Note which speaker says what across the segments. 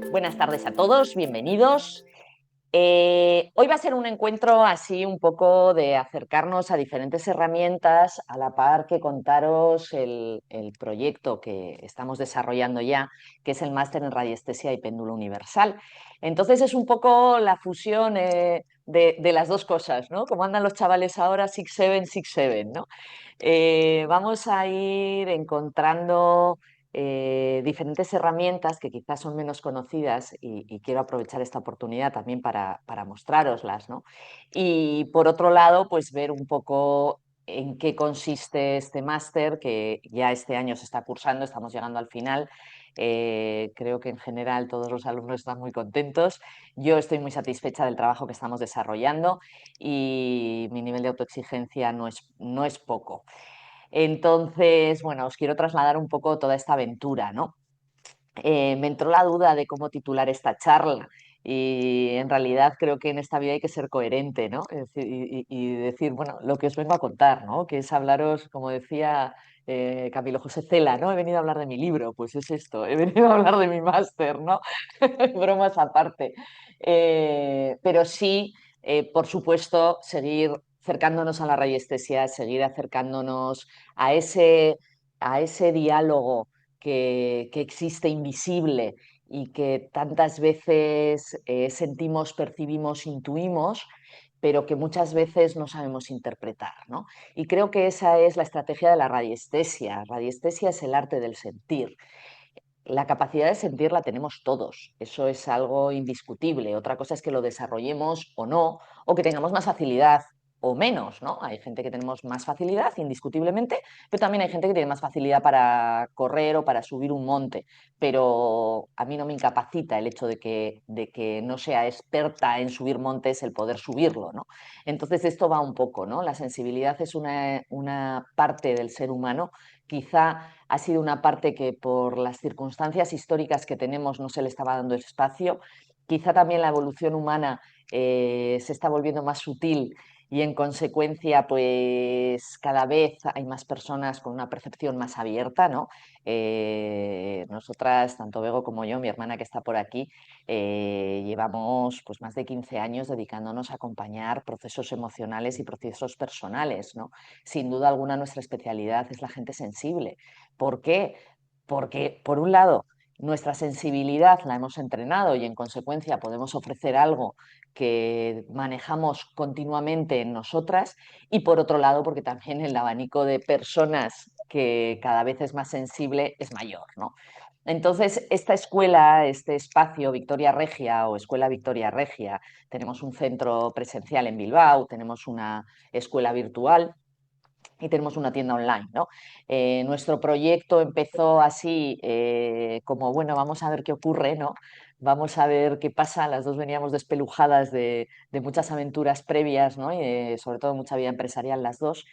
Speaker 1: Buenas tardes a todos, bienvenidos. Hoy va a ser un encuentro así un poco de acercarnos a diferentes herramientas, a la par que contaros el proyecto que estamos desarrollando ya, que es el máster en radiestesia y péndulo universal. Entonces es un poco la fusión de las dos cosas, ¿no? Como andan los chavales ahora, 6-7, ¿no? Vamos a ir encontrando diferentes herramientas que quizás son menos conocidas y quiero aprovechar esta oportunidad también para mostrároslas, ¿no? Y por otro lado, pues ver un poco en qué consiste este máster que ya este año se está cursando, estamos llegando al final. Creo que en general todos los alumnos están muy contentos. Yo estoy muy satisfecha del trabajo que estamos desarrollando y mi nivel de autoexigencia no es poco. Entonces, bueno, os quiero trasladar un poco toda esta aventura, ¿no? Me entró la duda de cómo titular esta charla y en realidad creo que en esta vida hay que ser coherente, ¿no? Es decir, y decir, bueno, lo que os vengo a contar, ¿no? Que es hablaros, como decía Camilo José Cela, ¿no? He venido a hablar de mi libro, pues es esto, he venido a hablar de mi máster, ¿no? Bromas aparte. Pero sí, por supuesto, seguir acercándonos a la radiestesia, seguir acercándonos a ese diálogo que existe invisible y que tantas veces sentimos, percibimos, intuimos, pero que muchas veces no sabemos interpretar, ¿no? Y creo que esa es la estrategia de la radiestesia. Radiestesia es el arte del sentir. La capacidad de sentir la tenemos todos, eso es algo indiscutible. Otra cosa es que lo desarrollemos o no, o que tengamos más facilidad o menos, ¿no? Hay gente que tenemos más facilidad, indiscutiblemente, pero también hay gente que tiene más facilidad para correr o para subir un monte. Pero a mí no me incapacita el hecho de que no sea experta en subir montes el poder subirlo, ¿no? Entonces esto va un poco, ¿no? La sensibilidad es una parte del ser humano. Quizá ha sido una parte que por las circunstancias históricas que tenemos no se le estaba dando espacio. Quizá también la evolución humana se está volviendo más sutil y en consecuencia pues cada vez hay más personas con una percepción más abierta, ¿no? Nosotras, tanto Bego como yo, mi hermana que está por aquí, llevamos pues más de 15 años dedicándonos a acompañar procesos emocionales y procesos personales, ¿no? Sin duda alguna nuestra especialidad es la gente sensible. ¿Por qué? Porque, por un lado, nuestra sensibilidad la hemos entrenado y en consecuencia podemos ofrecer algo que manejamos continuamente en nosotras y por otro lado porque también el abanico de personas que cada vez es más sensible es mayor, ¿no? Entonces, esta escuela, este espacio Victoria Regia o Escuela Victoria Regia, tenemos un centro presencial en Bilbao, tenemos una escuela virtual y tenemos una tienda online, ¿no? Nuestro proyecto empezó así, como, bueno, vamos a ver qué ocurre, ¿no? Vamos a ver qué pasa. Las dos veníamos despelujadas de muchas aventuras previas, ¿no? Y sobre todo mucha vida empresarial las dos.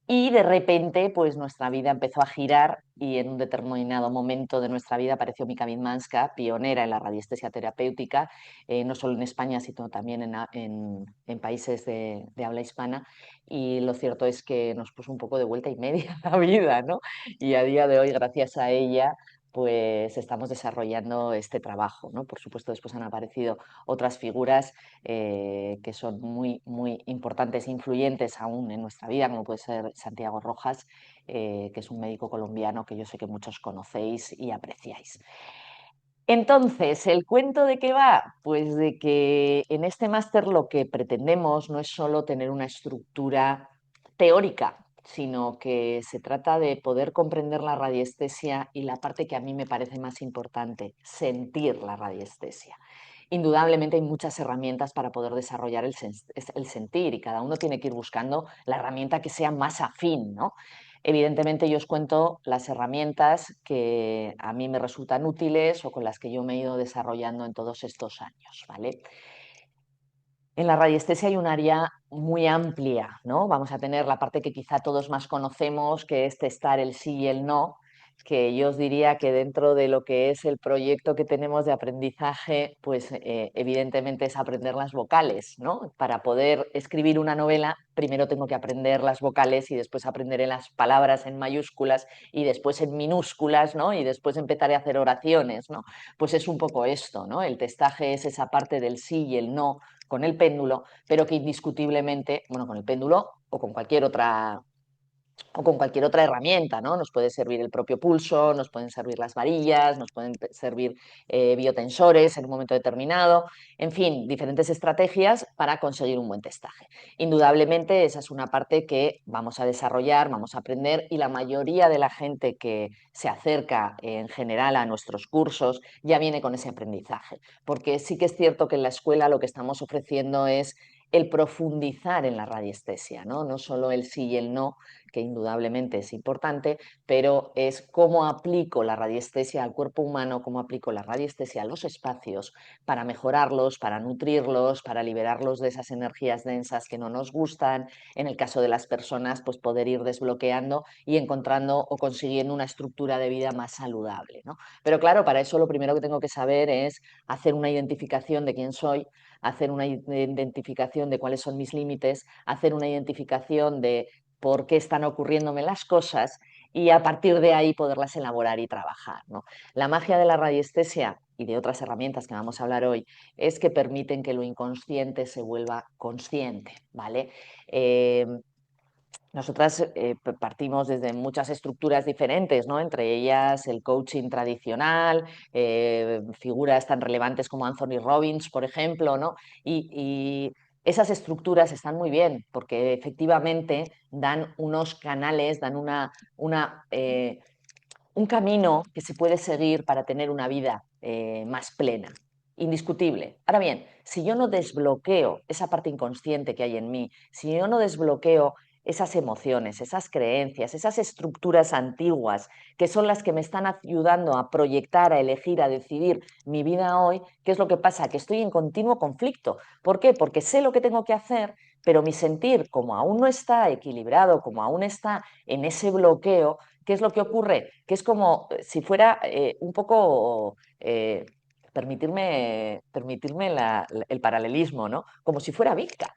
Speaker 1: Y de repente, pues nuestra vida empezó a girar y en un determinado momento de nuestra vida apareció Mika Vidmanska, pionera en la radiestesia terapéutica, no solo en España, sino también en países de habla hispana. Y lo cierto es que nos puso un poco de vuelta y media la vida, ¿no? Y a día de hoy, gracias a ella, pues estamos desarrollando este trabajo, ¿no? Por supuesto, después han aparecido otras figuras que son muy, muy importantes e influyentes aún en nuestra vida, como puede ser Santiago Rojas, que es un médico colombiano que yo sé que muchos conocéis y apreciáis. Entonces, ¿el cuento de qué va? Pues de que en este máster lo que pretendemos no es solo tener una estructura teórica, sino que se trata de poder comprender la radiestesia y la parte que a mí me parece más importante, sentir la radiestesia. Indudablemente hay muchas herramientas para poder desarrollar el sentir y cada uno tiene que ir buscando la herramienta que sea más afín, ¿no? Evidentemente yo os cuento las herramientas que a mí me resultan útiles o con las que yo me he ido desarrollando en todos estos años, ¿vale? En la radiestesia hay un área muy amplia, ¿no? Vamos a tener la parte que quizá todos más conocemos, que es testar el sí y el no, que yo os diría que dentro de lo que es el proyecto que tenemos de aprendizaje, pues evidentemente es aprender las vocales, ¿no? Para poder escribir una novela, primero tengo que aprender las vocales y después aprenderé las palabras en mayúsculas y después en minúsculas, ¿no? Y después empezaré a hacer oraciones, ¿no? Pues es un poco esto, ¿no? El testaje es esa parte del sí y el no con el péndulo, pero que indiscutiblemente, bueno, con el péndulo o con cualquier otra herramienta, ¿no? Nos puede servir el propio pulso, nos pueden servir las varillas, nos pueden servir biotensores en un momento determinado, en fin, diferentes estrategias para conseguir un buen testaje. Indudablemente esa es una parte que vamos a desarrollar, vamos a aprender y la mayoría de la gente que se acerca en general a nuestros cursos ya viene con ese aprendizaje, porque sí que es cierto que en la escuela lo que estamos ofreciendo es el profundizar en la radiestesia, ¿no? No solo el sí y el no, que indudablemente es importante, pero es cómo aplico la radiestesia al cuerpo humano, cómo aplico la radiestesia a los espacios para mejorarlos, para nutrirlos, para liberarlos de esas energías densas que no nos gustan. En el caso de las personas, pues poder ir desbloqueando y encontrando o consiguiendo una estructura de vida más saludable, ¿no? Pero claro, para eso lo primero que tengo que saber es hacer una identificación de quién soy, hacer una identificación de cuáles son mis límites, hacer una identificación de por qué están ocurriéndome las cosas y a partir de ahí poderlas elaborar y trabajar, ¿no? La magia de la radiestesia y de otras herramientas que vamos a hablar hoy es que permiten que lo inconsciente se vuelva consciente, ¿vale? Nosotras partimos desde muchas estructuras diferentes, ¿no? Entre ellas el coaching tradicional, figuras tan relevantes como Anthony Robbins, por ejemplo, ¿no? Y esas estructuras están muy bien porque efectivamente dan unos canales, dan un camino que se puede seguir para tener una vida más plena, indiscutible. Ahora bien, si yo no desbloqueo esa parte inconsciente que hay en mí, si yo no desbloqueo esas emociones, esas creencias, esas estructuras antiguas que son las que me están ayudando a proyectar, a elegir, a decidir mi vida hoy, ¿qué es lo que pasa? Que estoy en continuo conflicto. ¿Por qué? Porque sé lo que tengo que hacer, pero mi sentir, como aún no está equilibrado, como aún está en ese bloqueo, ¿qué es lo que ocurre? Que es como si fuera un poco, permitirme el paralelismo, ¿no? Como si fuera Vizca.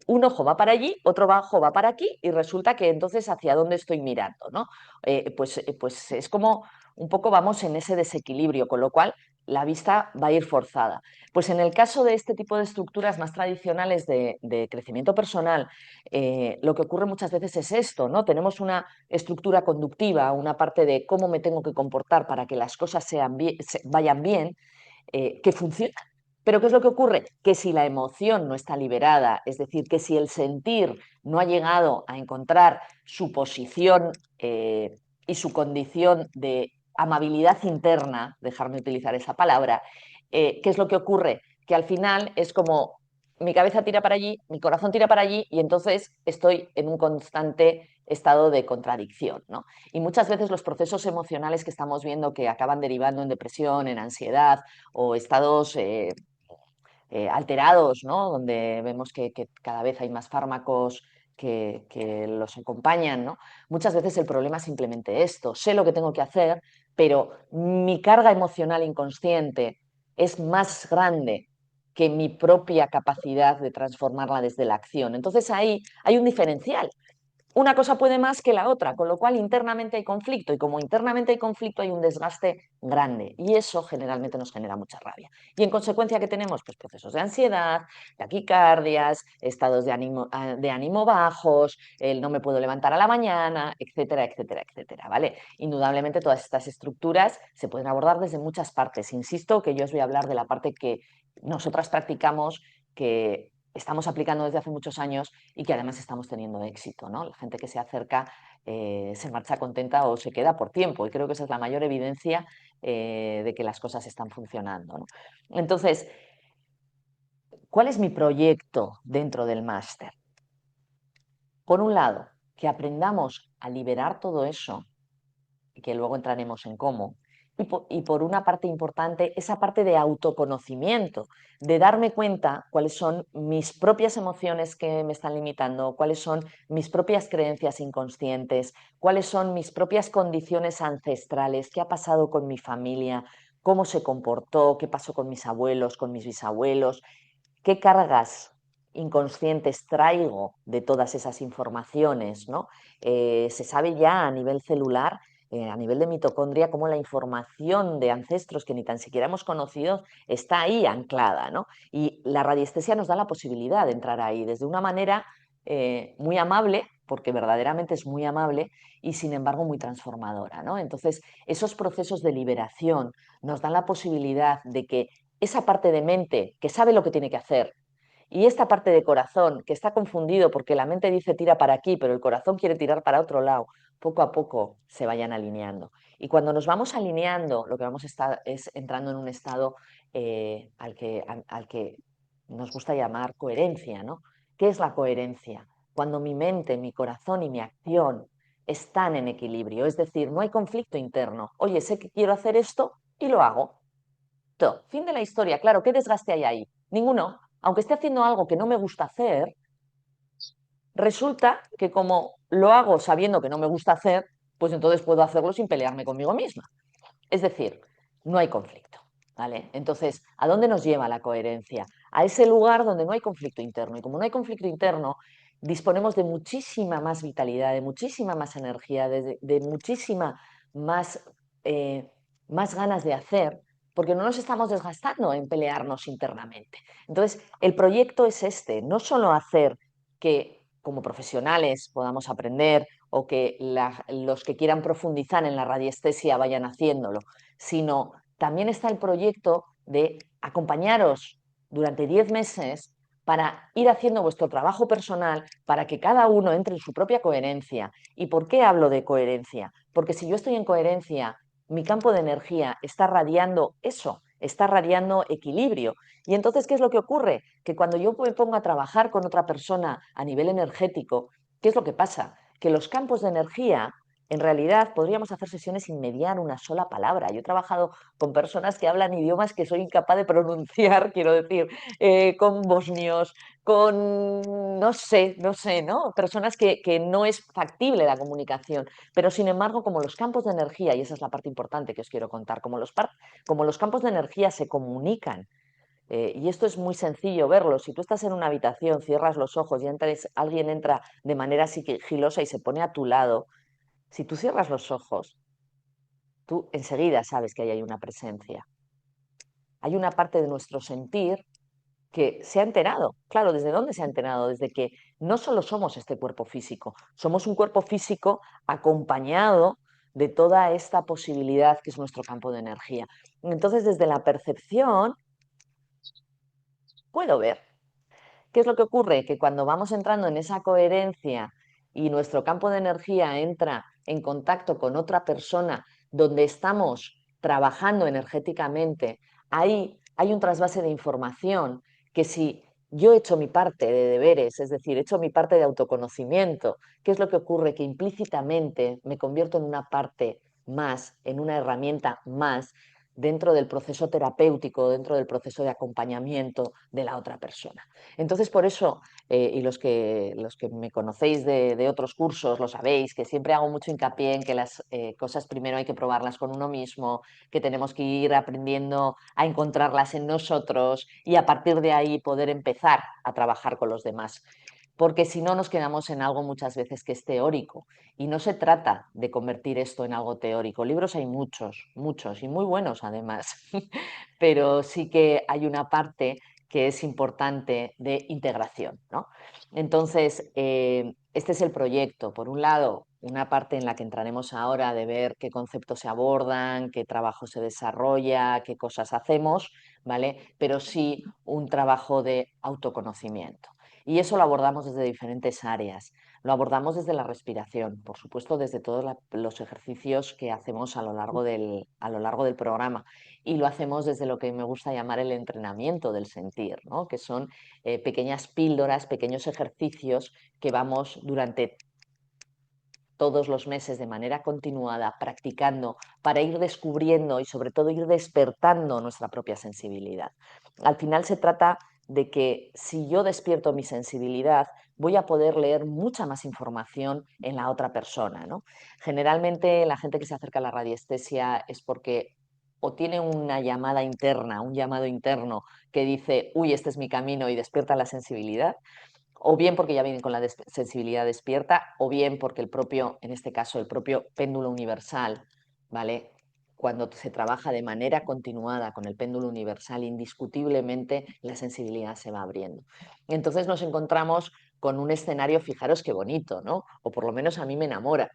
Speaker 1: Un ojo va para allí, otro ojo va para aquí y resulta que entonces hacia dónde estoy mirando, ¿no? Pues es como un poco vamos en ese desequilibrio, con lo cual la vista va a ir forzada. Pues en el caso de este tipo de estructuras más tradicionales de crecimiento personal, lo que ocurre muchas veces es esto, ¿no? Tenemos una estructura conductiva, una parte de cómo me tengo que comportar para que las cosas vayan bien, que funciona. Pero ¿qué es lo que ocurre? Que si la emoción no está liberada, es decir, que si el sentir no ha llegado a encontrar su posición y su condición de amabilidad interna, dejarme utilizar esa palabra, ¿qué es lo que ocurre? Que al final es como mi cabeza tira para allí, mi corazón tira para allí y entonces estoy en un constante estado de contradicción, ¿no? Y muchas veces los procesos emocionales que estamos viendo que acaban derivando en depresión, en ansiedad o estados alterados, ¿no? Donde vemos que cada vez hay más fármacos que los acompañan, ¿no? Muchas veces el problema es simplemente esto, sé lo que tengo que hacer, pero mi carga emocional inconsciente es más grande que mi propia capacidad de transformarla desde la acción. Entonces ahí hay un diferencial. Una cosa puede más que la otra, con lo cual internamente hay conflicto y como internamente hay conflicto hay un desgaste grande y eso generalmente nos genera mucha rabia. Y en consecuencia, ¿qué tenemos? Pues procesos de ansiedad, taquicardias, estados de ánimo bajos, el no me puedo levantar a la mañana, etcétera, etcétera, etcétera, ¿vale? Indudablemente todas estas estructuras se pueden abordar desde muchas partes. Insisto que yo os voy a hablar de la parte que nosotras practicamos, que estamos aplicando desde hace muchos años y que además estamos teniendo éxito, ¿no? La gente que se acerca se marcha contenta o se queda por tiempo y creo que esa es la mayor evidencia de que las cosas están funcionando, ¿no? Entonces, ¿cuál es mi proyecto dentro del máster? Por un lado, que aprendamos a liberar todo eso y que luego entraremos en cómo, y por una parte importante, esa parte de autoconocimiento, de darme cuenta cuáles son mis propias emociones que me están limitando, cuáles son mis propias creencias inconscientes, cuáles son mis propias condiciones ancestrales, qué ha pasado con mi familia, cómo se comportó, qué pasó con mis abuelos, con mis bisabuelos, qué cargas inconscientes traigo de todas esas informaciones, ¿no? Se sabe ya a nivel celular, a nivel de mitocondria, cómo la información de ancestros que ni tan siquiera hemos conocido está ahí anclada, ¿no? Y la radiestesia nos da la posibilidad de entrar ahí desde una manera muy amable, porque verdaderamente es muy amable y sin embargo muy transformadora, ¿no? Entonces, esos procesos de liberación nos dan la posibilidad de que esa parte de mente que sabe lo que tiene que hacer y esta parte de corazón que está confundido porque la mente dice tira para aquí, pero el corazón quiere tirar para otro lado, poco a poco se vayan alineando. Y cuando nos vamos alineando, lo que vamos a estar es entrando en un estado al que nos gusta llamar coherencia, ¿no? ¿Qué es la coherencia? Cuando mi mente, mi corazón y mi acción están en equilibrio, es decir, no hay conflicto interno. Oye, sé que quiero hacer esto y lo hago. Fin de la historia. Claro, ¿qué desgaste hay ahí? Ninguno. Aunque esté haciendo algo que no me gusta hacer, resulta que como lo hago sabiendo que no me gusta hacer, pues entonces puedo hacerlo sin pelearme conmigo misma. Es decir, no hay conflicto. ¿Vale? Entonces, ¿a dónde nos lleva la coherencia? A ese lugar donde no hay conflicto interno. Y como no hay conflicto interno, disponemos de muchísima más vitalidad, de muchísima más energía, de muchísima más, eh, más ganas de hacer, porque no nos estamos desgastando en pelearnos internamente. Entonces, el proyecto es este, no solo hacer que como profesionales podamos aprender o que los que quieran profundizar en la radiestesia vayan haciéndolo, sino también está el proyecto de acompañaros durante 10 meses para ir haciendo vuestro trabajo personal para que cada uno entre en su propia coherencia. ¿Y por qué hablo de coherencia? Porque si yo estoy en coherencia, mi campo de energía está radiando eso, está radiando equilibrio. Y entonces, ¿qué es lo que ocurre? Que cuando yo me pongo a trabajar con otra persona a nivel energético, ¿qué es lo que pasa? Que los campos de energía, en realidad, podríamos hacer sesiones sin mediar una sola palabra. Yo he trabajado con personas que hablan idiomas que soy incapaz de pronunciar, quiero decir, con bosnios, con, no sé, ¿no? Personas que no es factible la comunicación, pero sin embargo, como los campos de energía, y esa es la parte importante que os quiero contar, como los campos de energía se comunican, y esto es muy sencillo verlo. Si tú estás en una habitación, cierras los ojos y alguien entra de manera sigilosa y se pone a tu lado, si tú cierras los ojos, tú enseguida sabes que ahí hay una presencia. Hay una parte de nuestro sentir que se ha enterado. Claro, ¿desde dónde se ha enterado? Desde que no solo somos este cuerpo físico, somos un cuerpo físico acompañado de toda esta posibilidad que es nuestro campo de energía. Entonces, desde la percepción, puedo ver. ¿Qué es lo que ocurre? Que cuando vamos entrando en esa coherencia y nuestro campo de energía entra en contacto con otra persona donde estamos trabajando energéticamente, ahí hay un trasvase de información que si yo he hecho mi parte de deberes, es decir, he hecho mi parte de autoconocimiento, ¿qué es lo que ocurre? Que implícitamente me convierto en una parte más, en una herramienta más dentro del proceso terapéutico, dentro del proceso de acompañamiento de la otra persona. Entonces, por eso, y los que me conocéis de otros cursos lo sabéis, que siempre hago mucho hincapié en que las cosas primero hay que probarlas con uno mismo, que tenemos que ir aprendiendo a encontrarlas en nosotros y a partir de ahí poder empezar a trabajar con los demás. Porque si no nos quedamos en algo muchas veces que es teórico. Y no se trata de convertir esto en algo teórico. Libros hay muchos, muchos y muy buenos además. Pero sí que hay una parte que es importante de integración, ¿no? Entonces, este es el proyecto. Por un lado, una parte en la que entraremos ahora de ver qué conceptos se abordan, qué trabajo se desarrolla, qué cosas hacemos, ¿vale? Pero sí un trabajo de autoconocimiento. Y eso lo abordamos desde diferentes áreas. Lo abordamos desde la respiración, por supuesto, desde todos los ejercicios que hacemos a lo largo del programa. Y lo hacemos desde lo que me gusta llamar el entrenamiento del sentir, ¿no? Que son pequeñas píldoras, pequeños ejercicios que vamos durante todos los meses de manera continuada, practicando para ir descubriendo y sobre todo ir despertando nuestra propia sensibilidad. Al final se trata de que si yo despierto mi sensibilidad, voy a poder leer mucha más información en la otra persona, ¿no? Generalmente la gente que se acerca a la radiestesia es porque o tiene una llamada interna, un llamado interno que dice, uy, este es mi camino y despierta la sensibilidad, o bien porque ya vienen con la sensibilidad despierta, o bien porque el propio, en este caso, el propio péndulo universal, ¿vale? Cuando se trabaja de manera continuada con el péndulo universal, indiscutiblemente la sensibilidad se va abriendo. Entonces nos encontramos con un escenario, fijaros qué bonito, ¿no? O por lo menos a mí me enamora,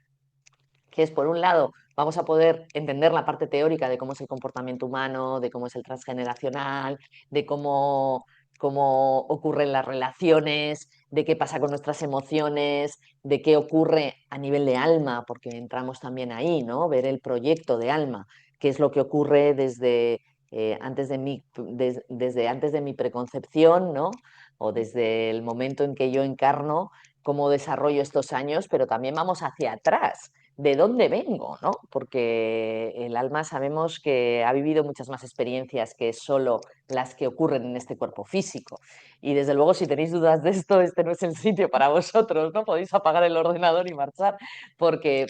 Speaker 1: que es, por un lado, vamos a poder entender la parte teórica de cómo es el comportamiento humano, de cómo es el transgeneracional, de cómo ocurren las relaciones, de qué pasa con nuestras emociones, de qué ocurre a nivel de alma, porque entramos también ahí, ¿no? Ver el proyecto de alma, qué es lo que ocurre desde, desde antes de mi preconcepción, ¿no? O desde el momento en que yo encarno, cómo desarrollo estos años, pero también vamos hacia atrás de dónde vengo, ¿no? Porque el alma sabemos que ha vivido muchas más experiencias que solo las que ocurren en este cuerpo físico. Y desde luego, si tenéis dudas de esto, este no es el sitio para vosotros, ¿no? Podéis apagar el ordenador y marchar, porque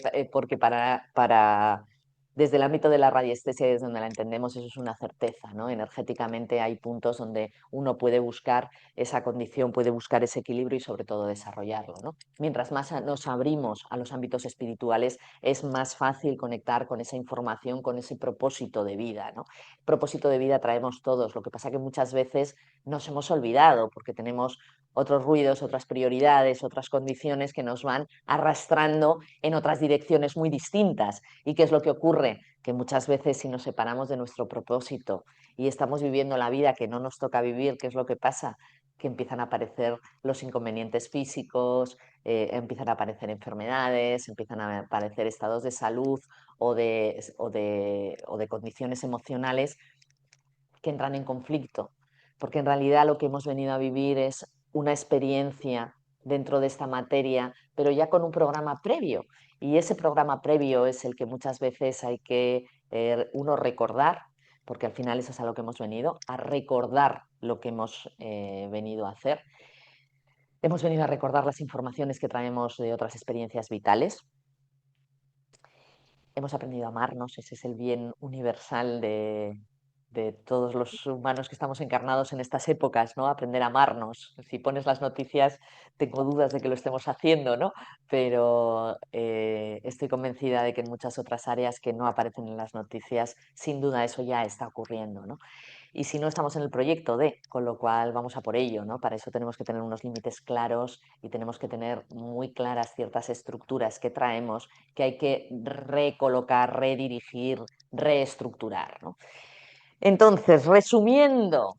Speaker 1: desde el ámbito de la radiestesia, desde donde la entendemos, eso es una certeza, ¿no? Energéticamente hay puntos donde uno puede buscar esa condición, puede buscar ese equilibrio y sobre todo desarrollarlo, ¿no? Mientras más nos abrimos a los ámbitos espirituales, es más fácil conectar con esa información, con ese propósito de vida, ¿no? Propósito de vida traemos todos, lo que pasa que muchas veces nos hemos olvidado porque tenemos otros ruidos, otras prioridades, otras condiciones que nos van arrastrando en otras direcciones muy distintas. ¿Y qué es lo que ocurre? Que muchas veces si nos separamos de nuestro propósito y estamos viviendo la vida que no nos toca vivir, ¿qué es lo que pasa? Que empiezan a aparecer los inconvenientes físicos, empiezan a aparecer enfermedades, empiezan a aparecer estados de salud o de condiciones emocionales que entran en conflicto, porque en realidad lo que hemos venido a vivir es una experiencia dentro de esta materia, pero ya con un programa previo. Y ese programa previo es el que muchas veces hay que uno recordar, porque al final eso es a lo que hemos venido, a recordar lo que hemos venido a hacer. Hemos venido a recordar las informaciones que traemos de otras experiencias vitales. Hemos aprendido a amarnos, ese es el bien universal de todos los humanos que estamos encarnados en estas épocas, ¿no? Aprender a amarnos. Si pones las noticias, tengo dudas de que lo estemos haciendo, ¿no? Pero estoy convencida de que en muchas otras áreas que no aparecen en las noticias, sin duda eso ya está ocurriendo, ¿no? Y si no estamos en el proyecto de, con lo cual vamos a por ello, ¿no? Para eso tenemos que tener unos límites claros y tenemos que tener muy claras ciertas estructuras que traemos que hay que recolocar, redirigir, reestructurar, ¿no? Entonces, resumiendo,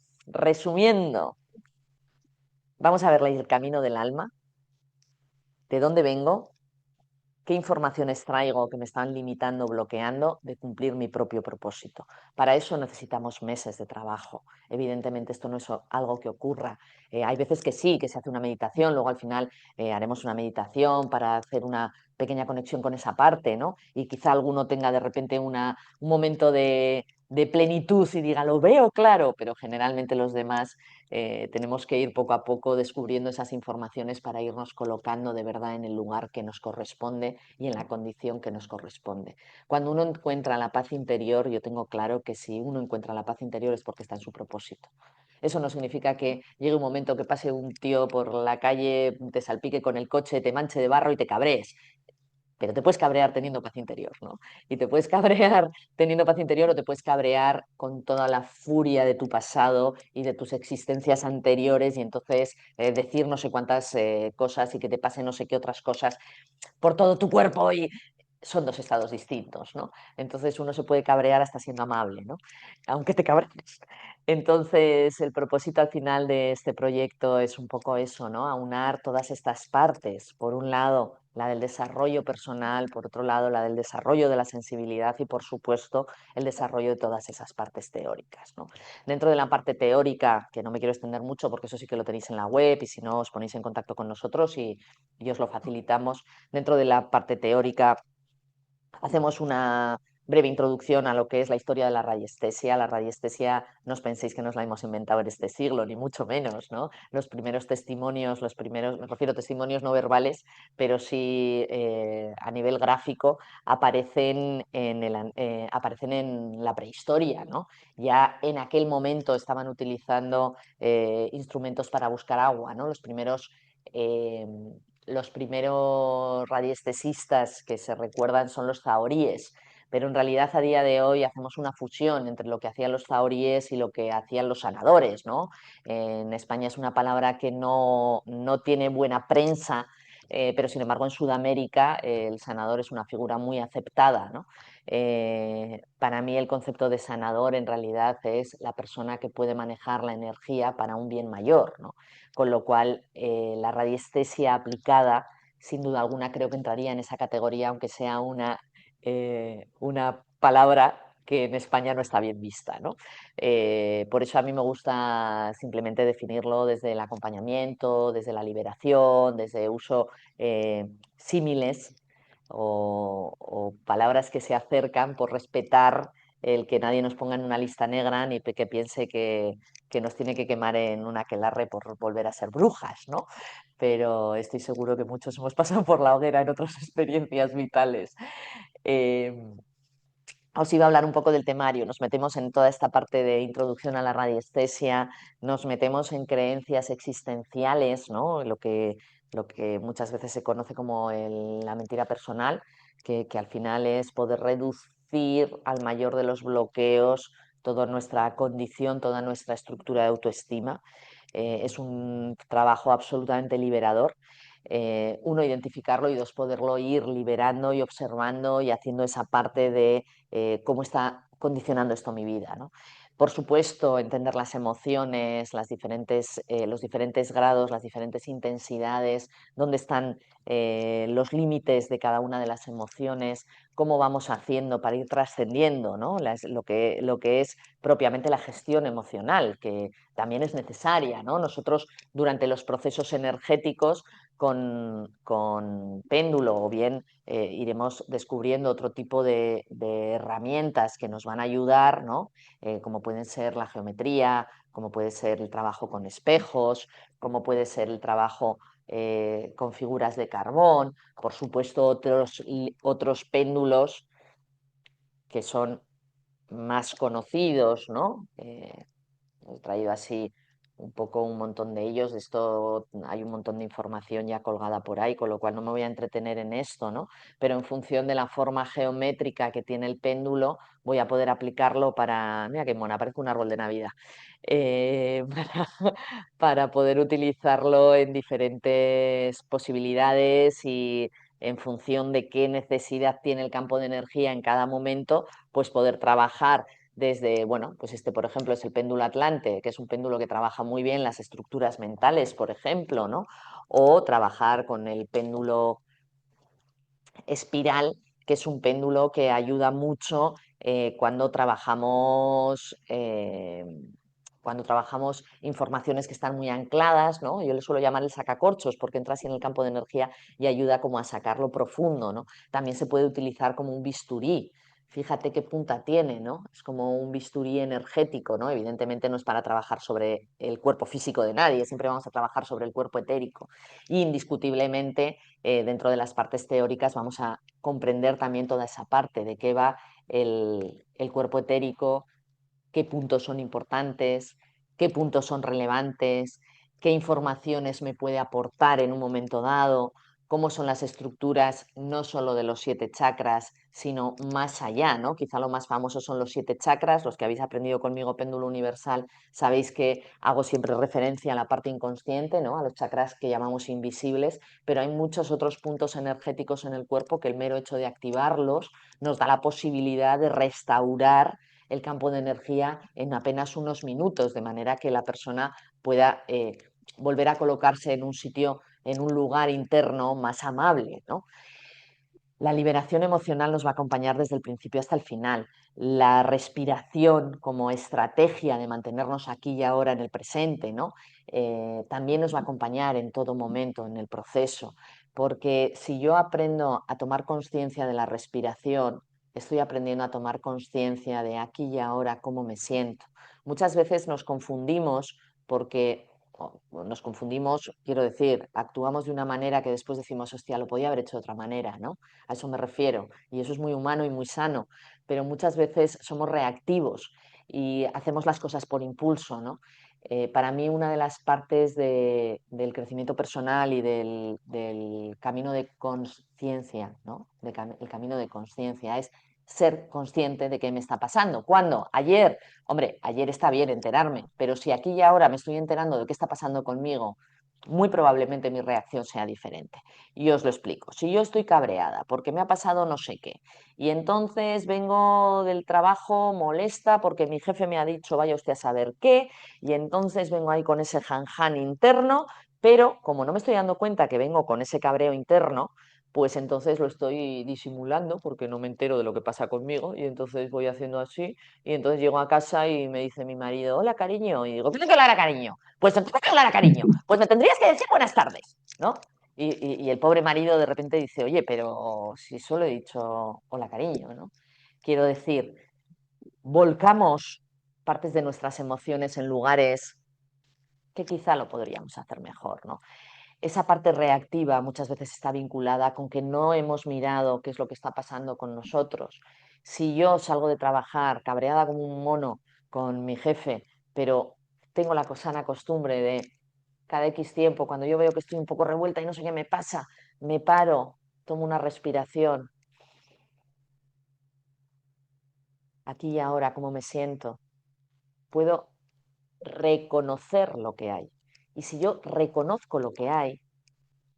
Speaker 1: vamos a ver el camino del alma, de dónde vengo, qué informaciones traigo que me están limitando, bloqueando de cumplir mi propio propósito. Para eso necesitamos meses de trabajo. Evidentemente esto no es algo que ocurra. Hay veces que sí, que se hace una meditación, luego al final haremos una meditación para hacer una pequeña conexión con esa parte, ¿no? Y quizá alguno tenga de repente un momento de plenitud y diga, lo veo claro, pero generalmente los demás tenemos que ir poco a poco descubriendo esas informaciones para irnos colocando de verdad en el lugar que nos corresponde y en la condición que nos corresponde. Cuando uno encuentra la paz interior, yo tengo claro que si uno encuentra la paz interior es porque está en su propósito. Eso no significa que llegue un momento que pase un tío por la calle, te salpique con el coche, te manche de barro y te cabrees. Pero te puedes cabrear teniendo paz interior, ¿no? Y te puedes cabrear teniendo paz interior o te puedes cabrear con toda la furia de tu pasado y de tus existencias anteriores y entonces decir no sé cuántas cosas y que te pasen no sé qué otras cosas por todo tu cuerpo y son dos estados distintos, ¿no? Entonces uno se puede cabrear hasta siendo amable, ¿no? Aunque te cabrees. Entonces el propósito al final de este proyecto es un poco eso, ¿no? Aunar todas estas partes. Por un lado, la del desarrollo personal, por otro lado, la del desarrollo de la sensibilidad y, por supuesto, el desarrollo de todas esas partes teóricas, ¿no? Dentro de la parte teórica, que no me quiero extender mucho porque eso sí que lo tenéis en la web y si no os ponéis en contacto con nosotros y os lo facilitamos, dentro de la parte teórica hacemos una breve introducción a lo que es la historia de la radiestesia. La radiestesia, no os penséis que nos la hemos inventado en este siglo, ni mucho menos, ¿no? Los primeros testimonios, me refiero a testimonios no verbales, pero sí a nivel gráfico, aparecen en la prehistoria, ¿no? Ya en aquel momento estaban utilizando instrumentos para buscar agua, ¿no? Eh, los primeros radiestesistas que se recuerdan son los zahoríes, pero en realidad a día de hoy hacemos una fusión entre lo que hacían los zahoríes y lo que hacían los sanadores, ¿no? En España es una palabra que no tiene buena prensa, pero sin embargo en Sudamérica el sanador es una figura muy aceptada, ¿no? Para mí el concepto de sanador en realidad es la persona que puede manejar la energía para un bien mayor, ¿no? Con lo cual la radiestesia aplicada, sin duda alguna, creo que entraría en esa categoría, aunque sea una palabra que en España no está bien vista, ¿no? Por eso a mí me gusta simplemente definirlo desde el acompañamiento, desde la liberación, desde uso símiles o palabras que se acercan por respetar el que nadie nos ponga en una lista negra ni que piense que nos tiene que quemar en una aquelarre por volver a ser brujas, ¿no? Pero estoy seguro que muchos hemos pasado por la hoguera en otras experiencias vitales. Eh, Os iba a hablar un poco del temario, nos metemos en toda esta parte de introducción a la radiestesia, nos metemos en creencias existenciales, ¿no? Lo que muchas veces se conoce como la mentira personal, que al final es poder reducir al mayor de los bloqueos toda nuestra condición, toda nuestra estructura de autoestima. Es un trabajo absolutamente liberador. Uno, identificarlo y dos, poderlo ir liberando y observando y haciendo esa parte de cómo está condicionando esto mi vida, ¿no? Por supuesto, entender las emociones, los diferentes grados, las diferentes intensidades, dónde están los límites de cada una de las emociones, cómo vamos haciendo para ir trascendiendo, ¿no? Lo que es propiamente la gestión emocional, que también es necesaria, ¿no? Nosotros durante los procesos energéticos con péndulo o bien iremos descubriendo otro tipo de herramientas que nos van a ayudar, ¿no? Como pueden ser la geometría, como puede ser el trabajo con espejos, como puede ser el trabajo con figuras de carbón, por supuesto otros péndulos que son más conocidos, ¿no? He traído así un poco un montón de ellos. De esto hay un montón de información ya colgada por ahí, con lo cual no me voy a entretener en esto, ¿no? Pero en función de la forma geométrica que tiene el péndulo, voy a poder aplicarlo para, mira qué mona, parece un árbol de Navidad, eh, para, para poder utilizarlo en diferentes posibilidades y en función de qué necesidad tiene el campo de energía en cada momento, pues poder trabajar desde, bueno, pues este, por ejemplo, es el péndulo Atlante, que es un péndulo que trabaja muy bien las estructuras mentales, por ejemplo, ¿no? O trabajar con el péndulo espiral, que es un péndulo que ayuda mucho cuando trabajamos informaciones que están muy ancladas, ¿no? Yo le suelo llamar el sacacorchos porque entra así en el campo de energía y ayuda como a sacarlo profundo, ¿no? También se puede utilizar como un bisturí. Fíjate qué punta tiene, ¿no? Es como un bisturí energético, ¿no? Evidentemente no es para trabajar sobre el cuerpo físico de nadie, siempre vamos a trabajar sobre el cuerpo etérico. Y indiscutiblemente, dentro de las partes teóricas vamos a comprender también toda esa parte de qué va el cuerpo etérico, qué puntos son importantes, qué puntos son relevantes, qué informaciones me puede aportar en un momento dado, cómo son las estructuras no solo de los 7 chakras, sino más allá, ¿no? Quizá lo más famoso son los 7 chakras. Los que habéis aprendido conmigo Péndulo Universal sabéis que hago siempre referencia a la parte inconsciente, ¿no? A los chakras que llamamos invisibles, pero hay muchos otros puntos energéticos en el cuerpo que el mero hecho de activarlos nos da la posibilidad de restaurar el campo de energía en apenas unos minutos, de manera que la persona pueda volver a colocarse en un sitio, en un lugar interno más amable, ¿no? La liberación emocional nos va a acompañar desde el principio hasta el final. La respiración como estrategia de mantenernos aquí y ahora en el presente, ¿no? También nos va a acompañar en todo momento en el proceso, porque si yo aprendo a tomar conciencia de la respiración, estoy aprendiendo a tomar conciencia de aquí y ahora cómo me siento. Muchas veces nos confundimos porque nos confundimos, quiero decir, actuamos de una manera que después decimos, hostia, lo podía haber hecho de otra manera, ¿no? A eso me refiero. Y eso es muy humano y muy sano, pero muchas veces somos reactivos y hacemos las cosas por impulso, ¿no? Para mí una de las partes del crecimiento personal y del camino de conciencia, ¿no? El camino de conciencia es ser consciente de qué me está pasando. ¿Cuándo? Ayer. Hombre, ayer está bien enterarme, pero si aquí y ahora me estoy enterando de qué está pasando conmigo, muy probablemente mi reacción sea diferente. Y os lo explico. Si yo estoy cabreada porque me ha pasado no sé qué, y entonces vengo del trabajo molesta porque mi jefe me ha dicho vaya usted a saber qué, y entonces vengo ahí con ese janján interno, pero como no me estoy dando cuenta que vengo con ese cabreo interno, pues entonces lo estoy disimulando porque no me entero de lo que pasa conmigo y entonces voy haciendo así y entonces llego a casa y me dice mi marido, hola cariño, y digo, ¿qué tengo que hablar a cariño? Pues tengo que hablar a cariño, pues me tendrías que decir buenas tardes, ¿no? Y el pobre marido de repente dice, oye, pero si solo he dicho hola cariño, ¿no? Quiero decir, volcamos partes de nuestras emociones en lugares que quizá lo podríamos hacer mejor, ¿no? Esa parte reactiva muchas veces está vinculada con que no hemos mirado qué es lo que está pasando con nosotros. Si yo salgo de trabajar cabreada como un mono con mi jefe, pero tengo la sana costumbre de cada X tiempo, cuando yo veo que estoy un poco revuelta y no sé qué me pasa, me paro, tomo una respiración, aquí y ahora, cómo me siento, puedo reconocer lo que hay. Y si yo reconozco lo que hay,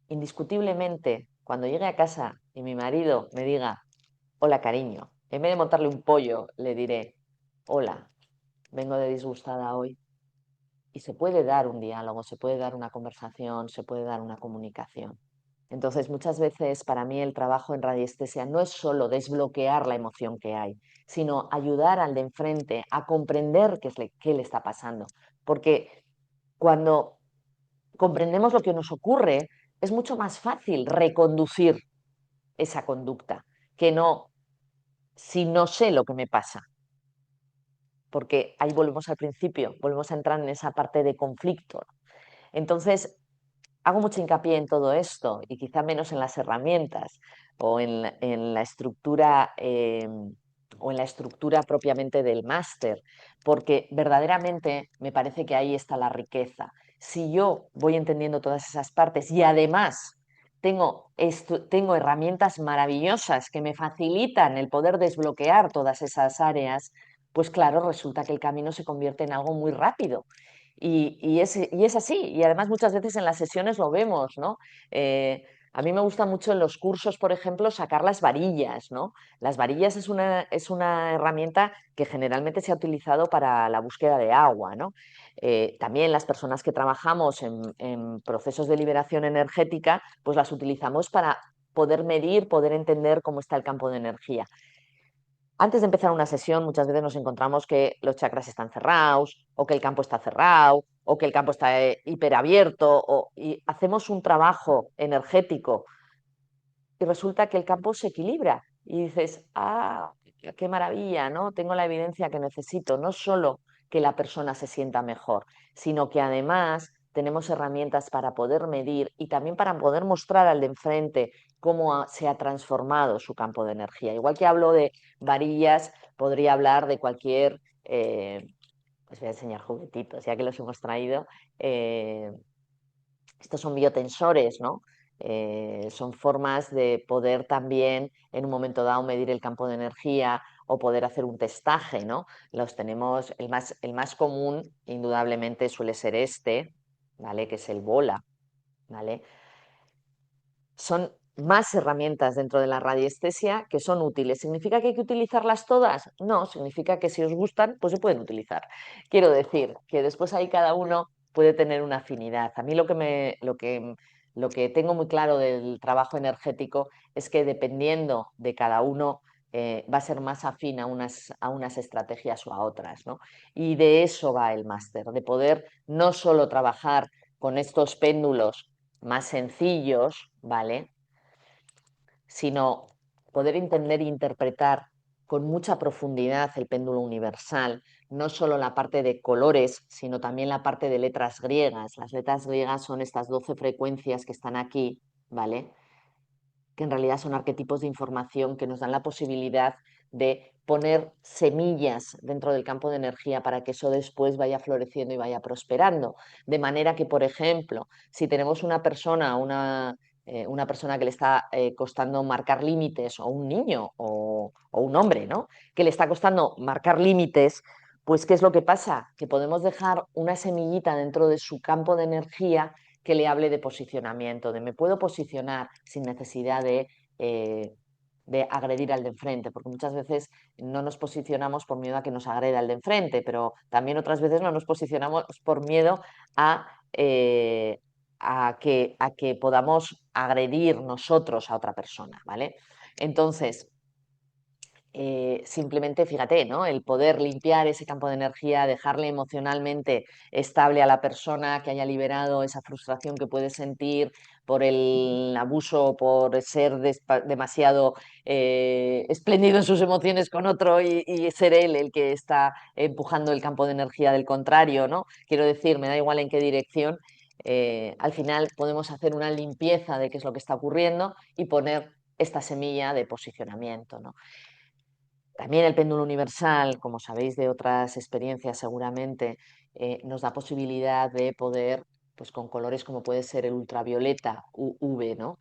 Speaker 1: indiscutiblemente, cuando llegue a casa y mi marido me diga, hola cariño, en vez de montarle un pollo, le diré, hola, vengo de disgustada hoy. Y se puede dar un diálogo, se puede dar una conversación, se puede dar una comunicación. Entonces, muchas veces para mí el trabajo en radiestesia no es solo desbloquear la emoción que hay, sino ayudar al de enfrente a comprender qué le está pasando. Porque cuando comprendemos lo que nos ocurre, es mucho más fácil reconducir esa conducta que no si no sé lo que me pasa. Porque ahí volvemos al principio, volvemos a entrar en esa parte de conflicto. Entonces, hago mucho hincapié en todo esto y quizá menos en las herramientas o en la estructura o en la estructura propiamente del máster, porque verdaderamente me parece que ahí está la riqueza. Si yo voy entendiendo todas esas partes y además tengo herramientas maravillosas que me facilitan el poder desbloquear todas esas áreas, pues claro, resulta que el camino se convierte en algo muy rápido. Y es así, y además muchas veces en las sesiones lo vemos, ¿no? A mí me gusta mucho en los cursos, por ejemplo, sacar las varillas, ¿no? Las varillas es una herramienta que generalmente se ha utilizado para la búsqueda de agua, ¿no? También las personas que trabajamos en procesos de liberación energética, pues las utilizamos para poder medir, poder entender cómo está el campo de energía. Antes de empezar una sesión, muchas veces nos encontramos que los chakras están cerrados, o que el campo está cerrado, o que el campo está hiperabierto, y hacemos un trabajo energético y resulta que el campo se equilibra. Y dices, ah, qué maravilla, ¿no? Tengo la evidencia que necesito, no solo que la persona se sienta mejor, sino que además tenemos herramientas para poder medir y también para poder mostrar al de enfrente cómo se ha transformado su campo de energía. Igual que hablo de varillas, podría hablar de cualquier, os voy a enseñar juguetitos, ya que los hemos traído. Estos son biotensores, ¿no? Son formas de poder también en un momento dado medir el campo de energía o poder hacer un testaje, ¿no? Los tenemos, el más común indudablemente suele ser este, ¿vale? Que es el bola, ¿vale? Son más herramientas dentro de la radiestesia que son útiles. ¿Significa que hay que utilizarlas todas? No, significa que si os gustan, pues se pueden utilizar. Quiero decir que después ahí cada uno puede tener una afinidad. A mí lo que tengo muy claro del trabajo energético es que dependiendo de cada uno va a ser más afín a unas estrategias o a otras, ¿no? Y de eso va el máster, de poder no solo trabajar con estos péndulos más sencillos, ¿vale? Sino poder entender e interpretar con mucha profundidad el péndulo universal, no solo la parte de colores, sino también la parte de letras griegas. Las letras griegas son estas 12 frecuencias que están aquí, ¿vale? Que en realidad son arquetipos de información que nos dan la posibilidad de poner semillas dentro del campo de energía para que eso después vaya floreciendo y vaya prosperando. De manera que, por ejemplo, si tenemos una persona que le está costando marcar límites, o un niño o un hombre, ¿no? Que le está costando marcar límites, pues ¿qué es lo que pasa? Que podemos dejar una semillita dentro de su campo de energía que le hable de posicionamiento, de me puedo posicionar sin necesidad de agredir al de enfrente, porque muchas veces no nos posicionamos por miedo a que nos agreda el de enfrente, pero también otras veces no nos posicionamos por miedo a, eh, a que podamos agredir nosotros a otra persona, ¿vale? Entonces, simplemente, fíjate, ¿no? El poder limpiar ese campo de energía, dejarle emocionalmente estable a la persona, que haya liberado esa frustración que puede sentir por el abuso, por ser demasiado espléndido en sus emociones con otro y ser él el que está empujando el campo de energía del contrario, ¿no? Quiero decir, me da igual en qué dirección. Al final podemos hacer una limpieza de qué es lo que está ocurriendo y poner esta semilla de posicionamiento, ¿no? También el péndulo universal, como sabéis de otras experiencias seguramente, nos da posibilidad de poder, pues con colores como puede ser el ultravioleta, UV, ¿no?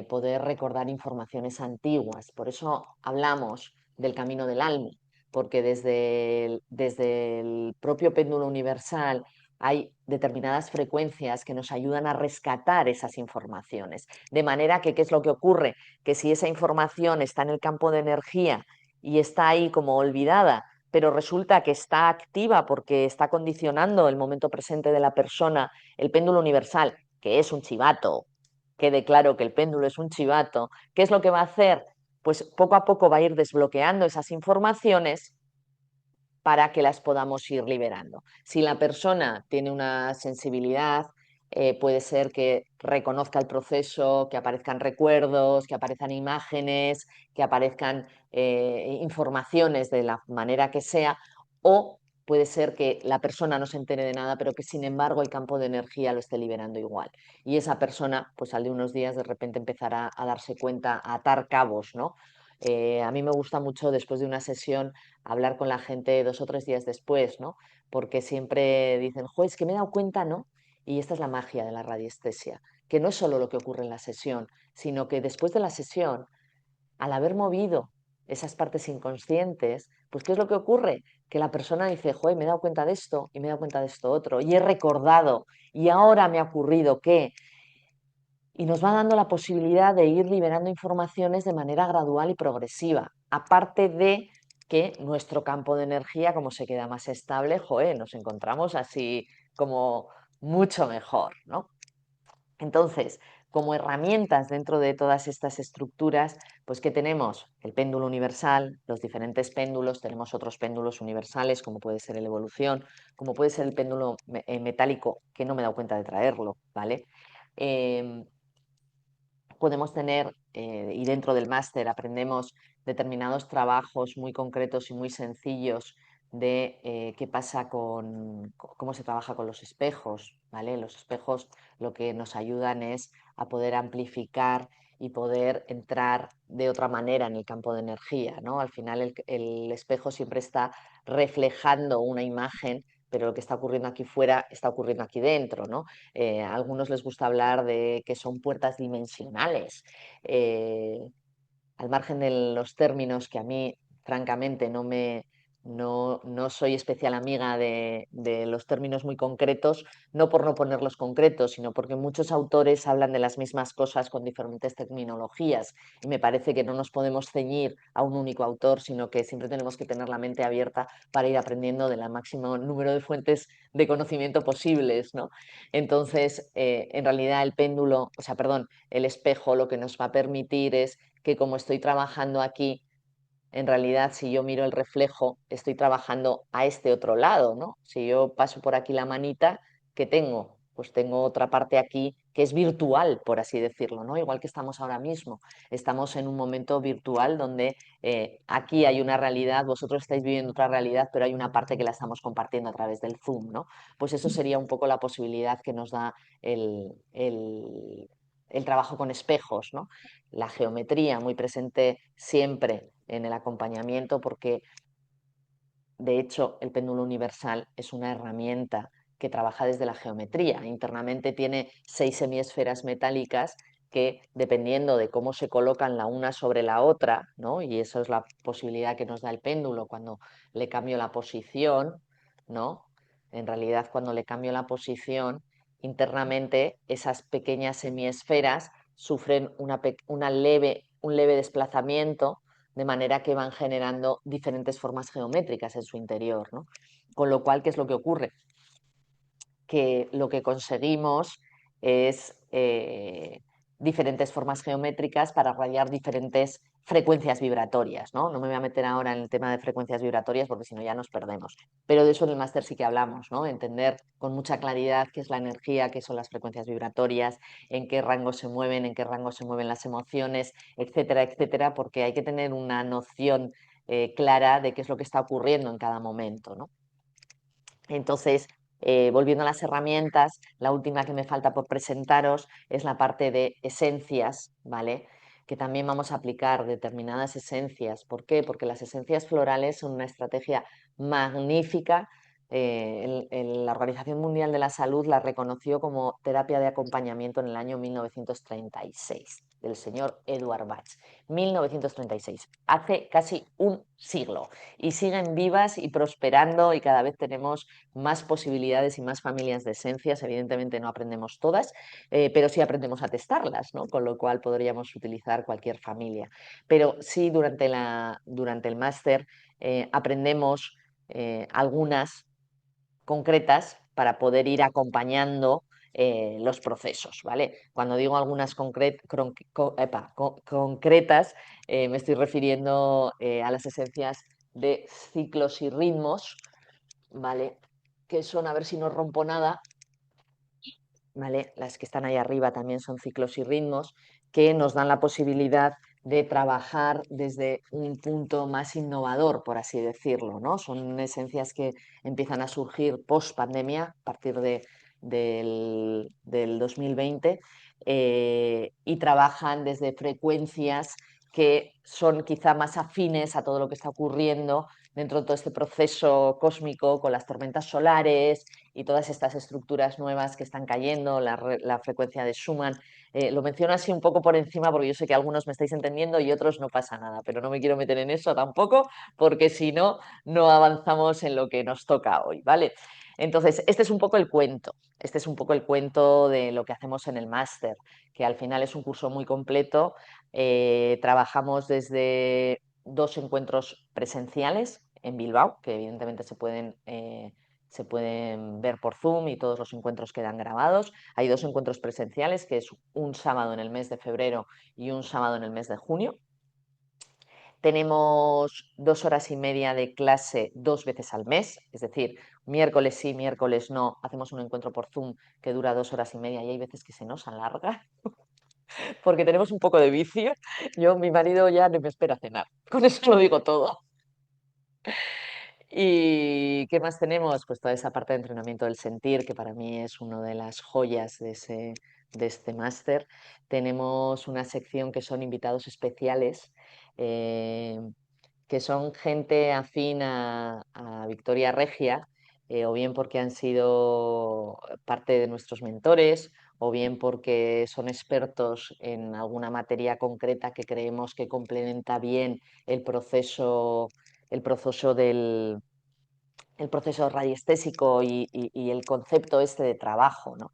Speaker 1: Poder recordar informaciones antiguas. Por eso hablamos del camino del alma, porque desde el propio péndulo universal hay determinadas frecuencias que nos ayudan a rescatar esas informaciones. De manera que, ¿qué es lo que ocurre? Que si esa información está en el campo de energía y está ahí como olvidada, pero resulta que está activa porque está condicionando el momento presente de la persona, el péndulo universal, que es un chivato, quede claro que el péndulo es un chivato, ¿qué es lo que va a hacer? Pues poco a poco va a ir desbloqueando esas informaciones para que las podamos ir liberando. Si la persona tiene una sensibilidad, puede ser que reconozca el proceso, que aparezcan recuerdos, que aparezcan imágenes, que aparezcan informaciones de la manera que sea, o puede ser que la persona no se entere de nada, pero que sin embargo el campo de energía lo esté liberando igual. Y esa persona, pues al de unos días, de repente empezará a darse cuenta, a atar cabos, ¿no? A mí me gusta mucho después de una sesión hablar con la gente 2 o 3 días después, ¿no? Porque siempre dicen, jo, es que me he dado cuenta, ¿no? Y esta es la magia de la radiestesia, que no es solo lo que ocurre en la sesión, sino que después de la sesión, al haber movido esas partes inconscientes, pues ¿qué es lo que ocurre? Que la persona dice, joder, me he dado cuenta de esto y me he dado cuenta de esto otro, y he recordado, y ahora me ha ocurrido que, y nos va dando la posibilidad de ir liberando informaciones de manera gradual y progresiva, aparte de que nuestro campo de energía, como se queda más estable, joder, nos encontramos así como mucho mejor, ¿no? Entonces, como herramientas dentro de todas estas estructuras, pues que tenemos el péndulo universal, los diferentes péndulos, tenemos otros péndulos universales, como puede ser el evolución, como puede ser el péndulo metálico, que no me he dado cuenta de traerlo, ¿vale? Eh, Podemos tener, y dentro del máster aprendemos determinados trabajos muy concretos y muy sencillos de qué pasa con cómo se trabaja con los espejos, ¿vale? Los espejos lo que nos ayudan es a poder amplificar y poder entrar de otra manera en el campo de energía, ¿no? Al final el espejo siempre está reflejando una imagen pero lo que está ocurriendo aquí fuera está ocurriendo aquí dentro, ¿no? A algunos les gusta hablar de que son puertas dimensionales. Al margen de los términos que a mí, francamente, no soy especial amiga de los términos muy concretos, no por no ponerlos concretos, sino porque muchos autores hablan de las mismas cosas con diferentes terminologías y me parece que no nos podemos ceñir a un único autor, sino que siempre tenemos que tener la mente abierta para ir aprendiendo del máximo número de fuentes de conocimiento posibles, ¿no? Entonces, en realidad el péndulo, o sea, perdón, el espejo lo que nos va a permitir es que como estoy trabajando aquí, en realidad si yo miro el reflejo, estoy trabajando a este otro lado, ¿no? Si yo paso por aquí la manita, ¿qué tengo? Pues tengo otra parte aquí que es virtual, por así decirlo, ¿no? Igual que estamos ahora mismo. Estamos en un momento virtual donde aquí hay una realidad, vosotros estáis viviendo otra realidad, pero hay una parte que la estamos compartiendo a través del Zoom, ¿no? Pues eso sería un poco la posibilidad que nos da el trabajo con espejos, ¿no? La geometría muy presente siempre en el acompañamiento porque de hecho el péndulo universal es una herramienta que trabaja desde la geometría. Internamente tiene 6 semiesferas metálicas que dependiendo de cómo se colocan la una sobre la otra, ¿no? Y eso es la posibilidad que nos da el péndulo cuando le cambio la posición, ¿no? En realidad cuando le cambio la posición, internamente esas pequeñas semiesferas sufren un leve desplazamiento de manera que van generando diferentes formas geométricas en su interior, ¿no? Con lo cual, ¿qué es lo que ocurre? Que lo que conseguimos es diferentes formas geométricas para radiar diferentes frecuencias vibratorias, ¿no? No me voy a meter ahora en el tema de frecuencias vibratorias porque si no ya nos perdemos. Pero de eso en el máster sí que hablamos, ¿no? Entender con mucha claridad qué es la energía, qué son las frecuencias vibratorias, en qué rango se mueven, en qué rango se mueven las emociones, etcétera, etcétera, porque hay que tener una noción clara de qué es lo que está ocurriendo en cada momento, ¿no? Entonces, volviendo a las herramientas, la última que me falta por presentaros es la parte de esencias, ¿vale? Que también vamos a aplicar determinadas esencias. ¿Por qué? Porque las esencias florales son una estrategia magnífica. La Organización Mundial de la Salud la reconoció como terapia de acompañamiento en el año 1936, del señor Edward Bach. 1936, hace casi un siglo. Y siguen vivas y prosperando y cada vez tenemos más posibilidades y más familias de esencias. Evidentemente no aprendemos todas, pero sí aprendemos a testarlas, ¿no? Con lo cual podríamos utilizar cualquier familia. Pero sí durante el máster aprendemos algunas concretas para poder ir acompañando los procesos, ¿vale? Cuando digo algunas concretas, me estoy refiriendo a las esencias de ciclos y ritmos, ¿vale? Que son, a ver si no rompo nada, ¿vale? Las que están ahí arriba también son ciclos y ritmos que nos dan la posibilidad de trabajar desde un punto más innovador, por así decirlo, ¿no? Son esencias que empiezan a surgir post pandemia, a partir del 2020, y trabajan desde frecuencias que son quizá más afines a todo lo que está ocurriendo dentro de todo este proceso cósmico con las tormentas solares y todas estas estructuras nuevas que están cayendo, la frecuencia de Schumann. Lo menciono así un poco por encima porque yo sé que algunos me estáis entendiendo y otros no pasa nada, pero no me quiero meter en eso tampoco porque si no, no avanzamos en lo que nos toca hoy, ¿vale? Entonces, este es un poco el cuento. Este es un poco el cuento de lo que hacemos en el máster, que al final es un curso muy completo. Trabajamos desde 2 encuentros presenciales en Bilbao, que evidentemente se pueden ver por Zoom y todos los encuentros quedan grabados. Hay 2 encuentros presenciales, que es un sábado en el mes de febrero y un sábado en el mes de junio. Tenemos 2 horas y media de clase 2 veces al mes, es decir, miércoles sí, miércoles no, hacemos un encuentro por Zoom que dura 2 horas y media y hay veces que se nos alarga porque tenemos un poco de vicio. Mi marido ya no me espera a cenar, con eso lo digo todo. ¿Y qué más tenemos? Pues toda esa parte de entrenamiento del sentir, que para mí es una de las joyas de este máster. Tenemos una sección que son invitados especiales, eh, que son gente afín a Victoria Regia, o bien porque han sido parte de nuestros mentores, o bien porque son expertos en alguna materia concreta que creemos que complementa bien el proceso, el proceso del, el proceso radiestésico y el concepto este de trabajo, ¿no?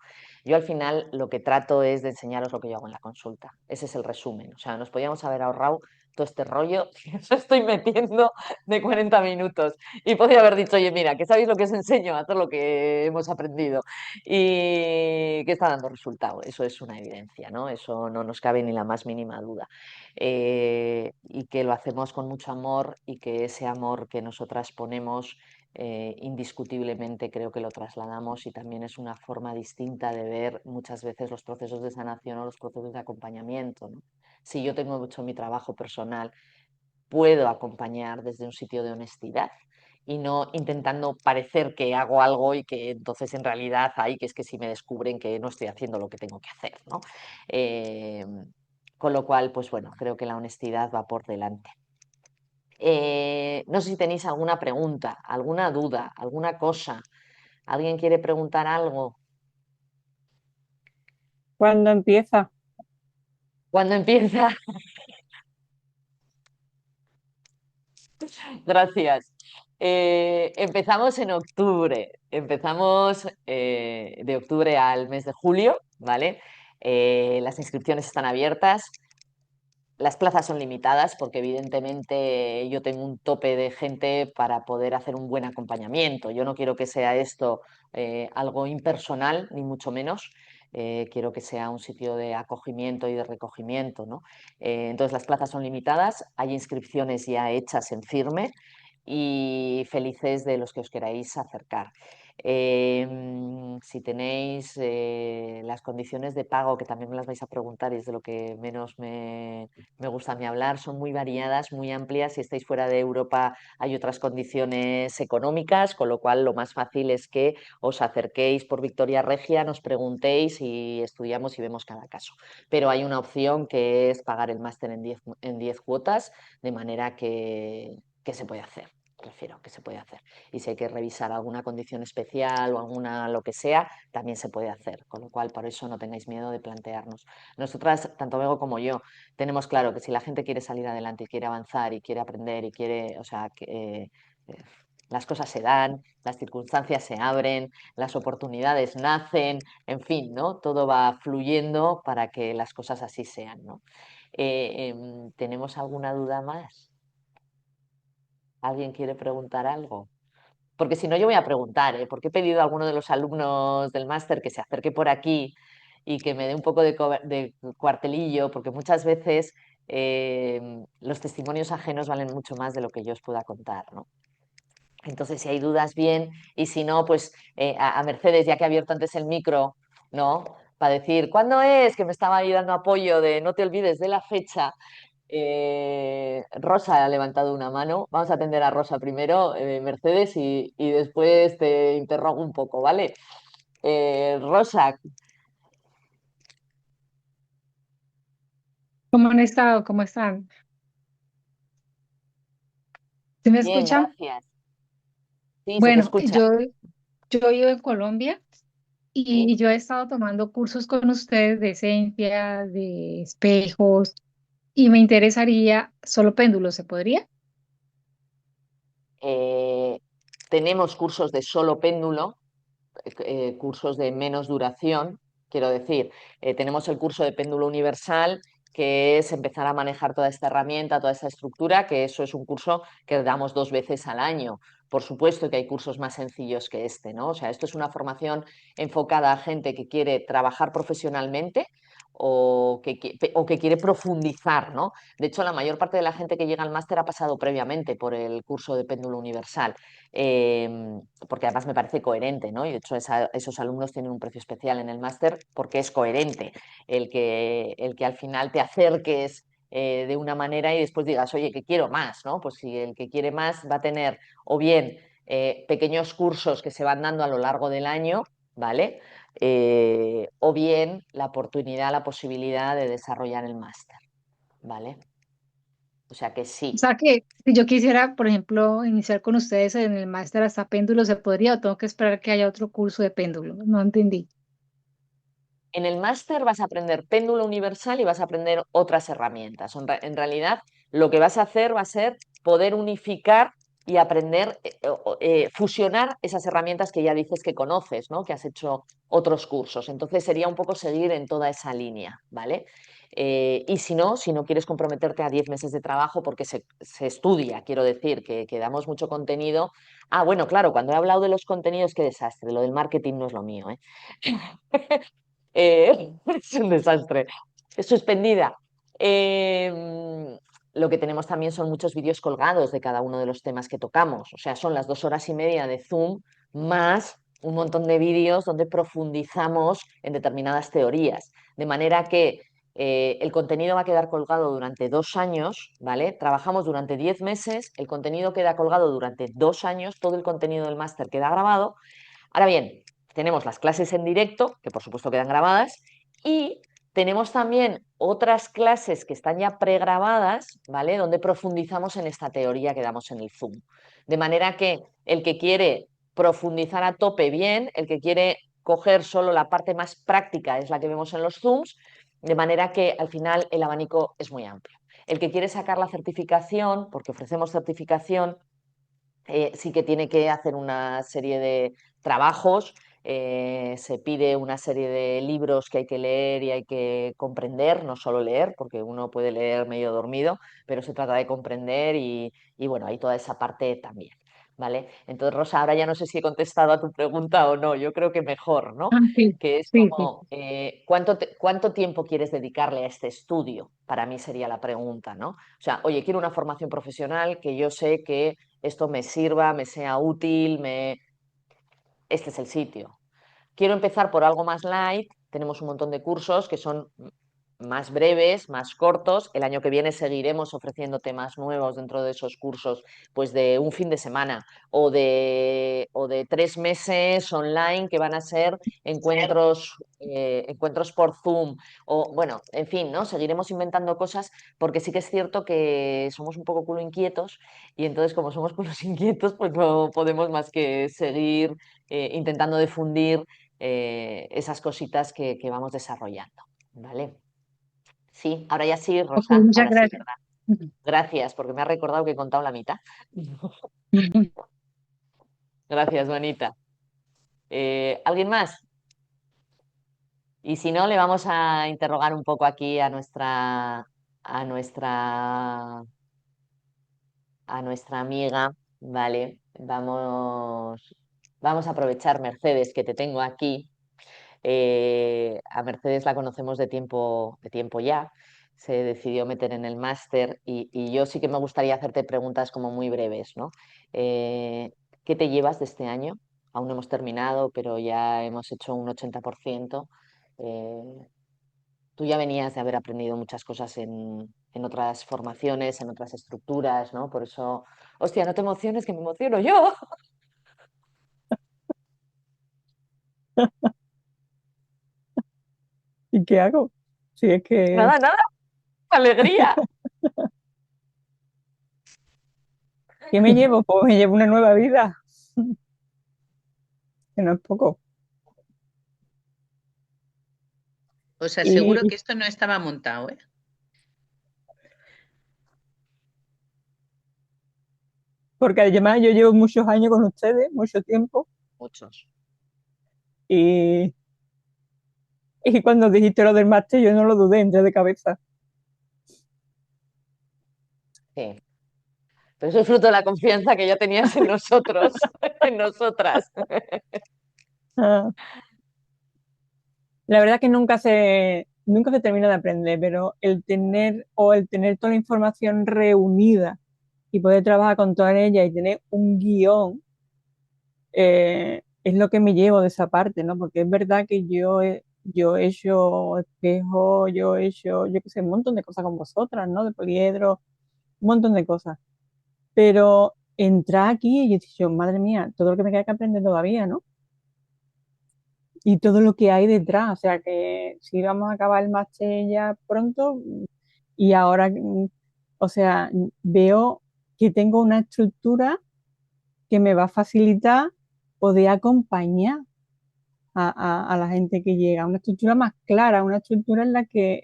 Speaker 1: Yo al final lo que trato es de enseñaros lo que yo hago en la consulta. Ese es el resumen. O sea, nos podíamos haber ahorrado todo este rollo que os estoy metiendo de 40 minutos. Y podría haber dicho, oye, mira, que sabéis lo que os enseño, haz lo que hemos aprendido. Y que está dando resultado. Eso es una evidencia, ¿no? Eso no nos cabe ni la más mínima duda. Y que lo hacemos con mucho amor y que ese amor que nosotras ponemos indiscutiblemente creo que lo trasladamos y también es una forma distinta de ver muchas veces los procesos de sanación o los procesos de acompañamiento, ¿no? Si yo tengo mucho mi trabajo personal, puedo acompañar desde un sitio de honestidad y no intentando parecer que hago algo y que entonces en realidad hay que es que si me descubren que no estoy haciendo lo que tengo que hacer, ¿no? Eh, con lo cual, pues bueno, creo que la honestidad va por delante. No sé si tenéis alguna pregunta, alguna duda, alguna cosa. ¿Alguien quiere preguntar algo?
Speaker 2: ¿Cuándo empieza?
Speaker 1: ¿Cuándo empieza? Gracias. Empezamos en octubre. Empezamos de octubre al mes de julio, ¿vale? Las inscripciones están abiertas. Las plazas son limitadas porque evidentemente yo tengo un tope de gente para poder hacer un buen acompañamiento. Yo no quiero que sea esto algo impersonal, ni mucho menos. Quiero que sea un sitio de acogimiento y de recogimiento, ¿no? Entonces las plazas son limitadas, hay inscripciones ya hechas en firme y felices de los que os queráis acercar. Si tenéis las condiciones de pago, que también me las vais a preguntar y es de lo que menos me gusta a mí hablar, son muy variadas, muy amplias. Si estáis fuera de Europa hay otras condiciones económicas, con lo cual lo más fácil es que os acerquéis por Victoria Regia, nos preguntéis y estudiamos y vemos cada caso. Pero hay una opción que es pagar el máster en 10 cuotas, de manera que se puede hacer. Prefiero que se puede hacer. Y si hay que revisar alguna condición especial o alguna lo que sea, también se puede hacer. Con lo cual, por eso no tengáis miedo de plantearnos. Nosotras, tanto Bego como yo, tenemos claro que si la gente quiere salir adelante y quiere avanzar y quiere aprender y quiere, o sea, que las cosas se dan, las circunstancias se abren, las oportunidades nacen, en fin, ¿no? Todo va fluyendo para que las cosas así sean, ¿no? ¿Tenemos alguna duda más? ¿Alguien quiere preguntar algo? Porque si no, yo voy a preguntar, ¿eh? Porque he pedido a alguno de los alumnos del máster que se acerque por aquí y que me dé un poco de cuartelillo, porque muchas veces los testimonios ajenos valen mucho más de lo que yo os pueda contar, ¿no? Entonces, si hay dudas, bien, y si no, pues a Mercedes, ya que ha abierto antes el micro, ¿no? Para decir, ¿cuándo es? Que me estaba ahí dando apoyo de no te olvides de la fecha. Rosa ha levantado una mano. Vamos a atender a Rosa primero, Mercedes, y después te interrogo un poco, ¿vale? Rosa,
Speaker 2: ¿Cómo han estado? ¿Cómo están? ¿Sí me
Speaker 1: bien,
Speaker 2: escuchan?
Speaker 1: gracias. Sí, se te
Speaker 2: Bueno,
Speaker 1: escucha.
Speaker 2: yo vivo en Colombia
Speaker 1: ¿Sí?
Speaker 2: y yo he estado tomando cursos con ustedes de esencia, de espejos y me interesaría, solo péndulo, ¿se podría?
Speaker 1: Eh, Tenemos cursos de solo péndulo, cursos de menos duración, quiero decir, tenemos el curso de péndulo universal, que es empezar a manejar toda esta herramienta, toda esta estructura, que eso es un curso que damos 2 veces al año. Por supuesto que hay cursos más sencillos que este, ¿no? O sea, esto es una formación enfocada a gente que quiere trabajar profesionalmente o que quiere profundizar, ¿no? De hecho, la mayor parte de la gente que llega al máster ha pasado previamente por el curso de péndulo universal. Eh, Porque además me parece coherente, ¿no? Y de hecho esos alumnos tienen un precio especial en el máster porque es coherente el que al final te acerques de una manera y después digas, oye, que quiero más, ¿no? Pues si el que quiere más va a tener o bien pequeños cursos que se van dando a lo largo del año, ¿vale? O bien la oportunidad, la posibilidad de desarrollar el máster, ¿vale? O sea que
Speaker 2: O
Speaker 1: sí.
Speaker 2: sea que si yo quisiera, por ejemplo, iniciar con ustedes en el máster hasta péndulo, ¿se podría o tengo que esperar que haya otro curso de péndulo? No entendí.
Speaker 1: En el máster vas a aprender péndulo universal y vas a aprender otras herramientas. En realidad, lo que vas a hacer va a ser poder unificar y aprender, fusionar esas herramientas que ya dices que conoces, ¿no? Que has hecho otros cursos. Entonces sería un poco seguir en toda esa línea, ¿vale? Y si no quieres comprometerte a 10 meses de trabajo, porque se estudia, quiero decir, que damos mucho contenido. Ah, bueno, claro, cuando he hablado de los contenidos, qué desastre, lo del marketing no es lo mío, ¿eh? Es un desastre. Es suspendida. Lo que tenemos también son muchos vídeos colgados de cada uno de los temas que tocamos. O sea, son las 2 horas y media de Zoom más un montón de vídeos donde profundizamos en determinadas teorías. De manera que el contenido va a quedar colgado durante 2 años, ¿vale? Trabajamos durante 10 meses, el contenido queda colgado durante 2 años, todo el contenido del máster queda grabado. Ahora bien, tenemos las clases en directo, que por supuesto quedan grabadas, y tenemos también otras clases que están ya pregrabadas, ¿vale? Donde profundizamos en esta teoría que damos en el Zoom. De manera que el que quiere profundizar a tope bien, el que quiere coger solo la parte más práctica es la que vemos en los Zooms, de manera que al final el abanico es muy amplio. El que quiere sacar la certificación, porque ofrecemos certificación, sí que tiene que hacer una serie de trabajos, se pide una serie de libros que hay que leer y hay que comprender, no solo leer, porque uno puede leer medio dormido, pero se trata de comprender y bueno, hay toda esa parte también. ¿Vale? Entonces, Rosa, ahora ya no sé si he contestado a tu pregunta o no, yo creo que mejor, ¿no?
Speaker 2: Ah, sí,
Speaker 1: Que es
Speaker 2: sí, sí.
Speaker 1: como, cuánto tiempo quieres dedicarle a este estudio? Para mí sería la pregunta, ¿no? O sea, oye, quiero una formación profesional que yo sé que esto me sirva, me sea útil, este es el sitio. Quiero empezar por algo más light, tenemos un montón de cursos que son más breves, más cortos. El año que viene seguiremos ofreciendo temas nuevos dentro de esos cursos, pues de un fin de semana o de 3 meses online que van a ser encuentros por Zoom. O bueno, en fin, ¿no? Seguiremos inventando cosas porque sí que es cierto que somos un poco culo inquietos y entonces como somos culos inquietos, pues no podemos más que seguir intentando difundir esas cositas que vamos desarrollando. ¿Vale? Sí, ahora ya sí,
Speaker 2: Ok,
Speaker 1: Rosa,
Speaker 2: muchas
Speaker 1: ahora sí,
Speaker 2: gracias.
Speaker 1: ¿verdad? Gracias, porque me ha recordado que he contado la mitad. Gracias, bonita. ¿Alguien más? Y si no, le vamos a interrogar un poco aquí a nuestra, a nuestra amiga, ¿vale? Vamos a aprovechar, Mercedes, que te tengo aquí. A Mercedes la conocemos de tiempo ya, se decidió meter en el máster y yo sí que me gustaría hacerte preguntas como muy breves, ¿no? Eh, ¿Qué te llevas de este año? Aún no hemos terminado, pero ya hemos hecho un 80%. Eh, Tú ya venías de haber aprendido muchas cosas en otras formaciones, en otras estructuras, ¿no? Por eso, hostia, no te emociones, que me emociono yo.
Speaker 3: ¿Y qué hago? Si es que,
Speaker 1: Nada, nada, alegría.
Speaker 3: ¿qué me llevo? Pues me llevo una nueva vida, que no es poco.
Speaker 4: Os aseguro
Speaker 3: Y
Speaker 4: que esto no estaba montado, ¿eh?
Speaker 3: porque además yo llevo muchos años con ustedes, mucho tiempo,
Speaker 1: Muchos.
Speaker 3: y, y cuando dijiste lo del máster yo no lo dudé, entré de cabeza.
Speaker 1: Sí. Pero eso es fruto de la confianza que ya tenías en nosotros, en nosotras.
Speaker 3: Ah, la verdad que nunca se termina de aprender, pero el tener toda la información reunida y poder trabajar con toda ella y tener un guión, es lo que me llevo de esa parte, ¿no? Porque es verdad que yo he hecho espejo, yo he hecho, yo qué sé, un montón de cosas con vosotras, ¿no? De poliedro, un montón de cosas. Pero entrar aquí y yo he dicho, madre mía, todo lo que me queda que aprender todavía, ¿no? Y todo lo que hay detrás, o sea que si vamos a acabar el máster ya pronto y ahora o sea, veo que tengo una estructura que me va a facilitar poder acompañar a la gente que llega, una estructura más clara, una estructura en la que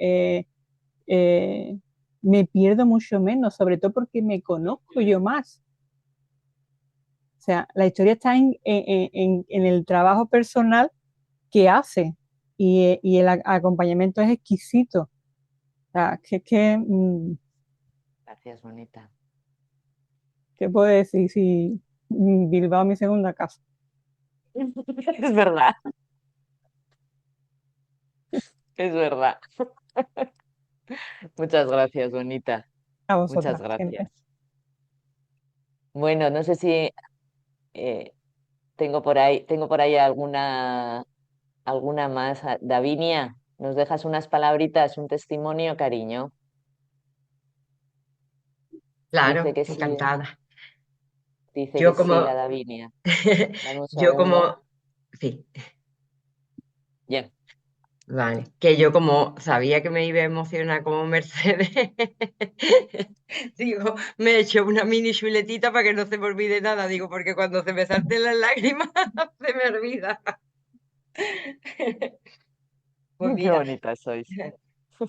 Speaker 3: eh, me pierdo mucho menos, sobre todo porque me conozco yo más. O sea, la historia está en el trabajo personal que hace y el acompañamiento es exquisito. O sea,
Speaker 1: Gracias, bonita.
Speaker 3: ¿qué puedo decir? Si Bilbao es mi segunda casa.
Speaker 1: Es verdad, es verdad. Muchas gracias, bonita.
Speaker 3: A
Speaker 1: Muchas
Speaker 3: vosotras,
Speaker 1: gracias.
Speaker 3: siempre.
Speaker 1: Bueno, no sé si eh, tengo por ahí alguna más. Davinia, ¿nos dejas unas palabritas, un testimonio, cariño? Dice
Speaker 5: Claro,
Speaker 1: que sí,
Speaker 5: encantada.
Speaker 1: dice que
Speaker 5: Yo
Speaker 1: sí,
Speaker 5: como,
Speaker 1: la Davinia. Dame un
Speaker 5: yo
Speaker 1: segundo.
Speaker 5: como, sí,
Speaker 1: Bien.
Speaker 5: vale, que yo como sabía que me iba a emocionar como Mercedes, digo, me he hecho una mini chuletita para que no se me olvide nada, digo, porque cuando se me salten las lágrimas se me olvida. Pues
Speaker 1: Qué
Speaker 5: mira,
Speaker 1: bonitas sois.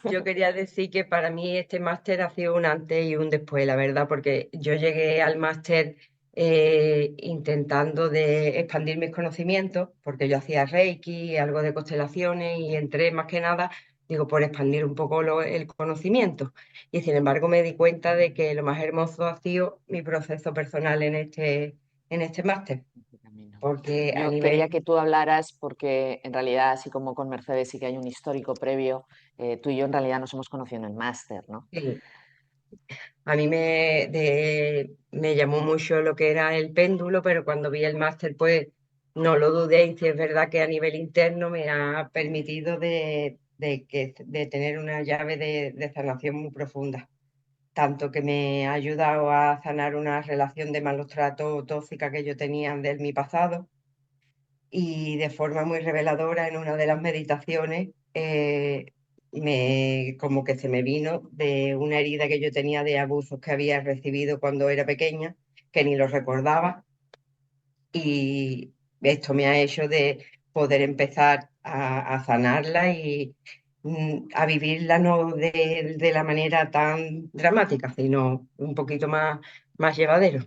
Speaker 5: yo quería decir que para mí este máster ha sido un antes y un después, la verdad, porque yo llegué al máster intentando de expandir mis conocimientos, porque yo hacía Reiki, algo de constelaciones y entré más que nada, digo, por expandir un poco el conocimiento. Y sin embargo me di cuenta de que lo más hermoso ha sido mi proceso personal en este máster,
Speaker 1: Camino.
Speaker 5: porque a
Speaker 1: Yo quería
Speaker 5: nivel...
Speaker 1: que tú hablaras porque en realidad, así como con Mercedes sí que hay un histórico previo, tú y yo en realidad nos hemos conocido en el máster, ¿no?
Speaker 5: Sí, a mí me llamó mucho lo que era el péndulo, pero cuando vi el máster, pues no lo dudé. Y sí es verdad que a nivel interno me ha permitido de tener una llave de sanación muy profunda. Tanto que me ha ayudado a sanar una relación de malos tratos tóxica que yo tenía de mi pasado y de forma muy reveladora en una de las meditaciones como que se me vino de una herida que yo tenía de abusos que había recibido cuando era pequeña, que ni lo recordaba, y esto me ha hecho de poder empezar a sanarla y a vivirla no de la manera tan dramática, sino un poquito más llevadero.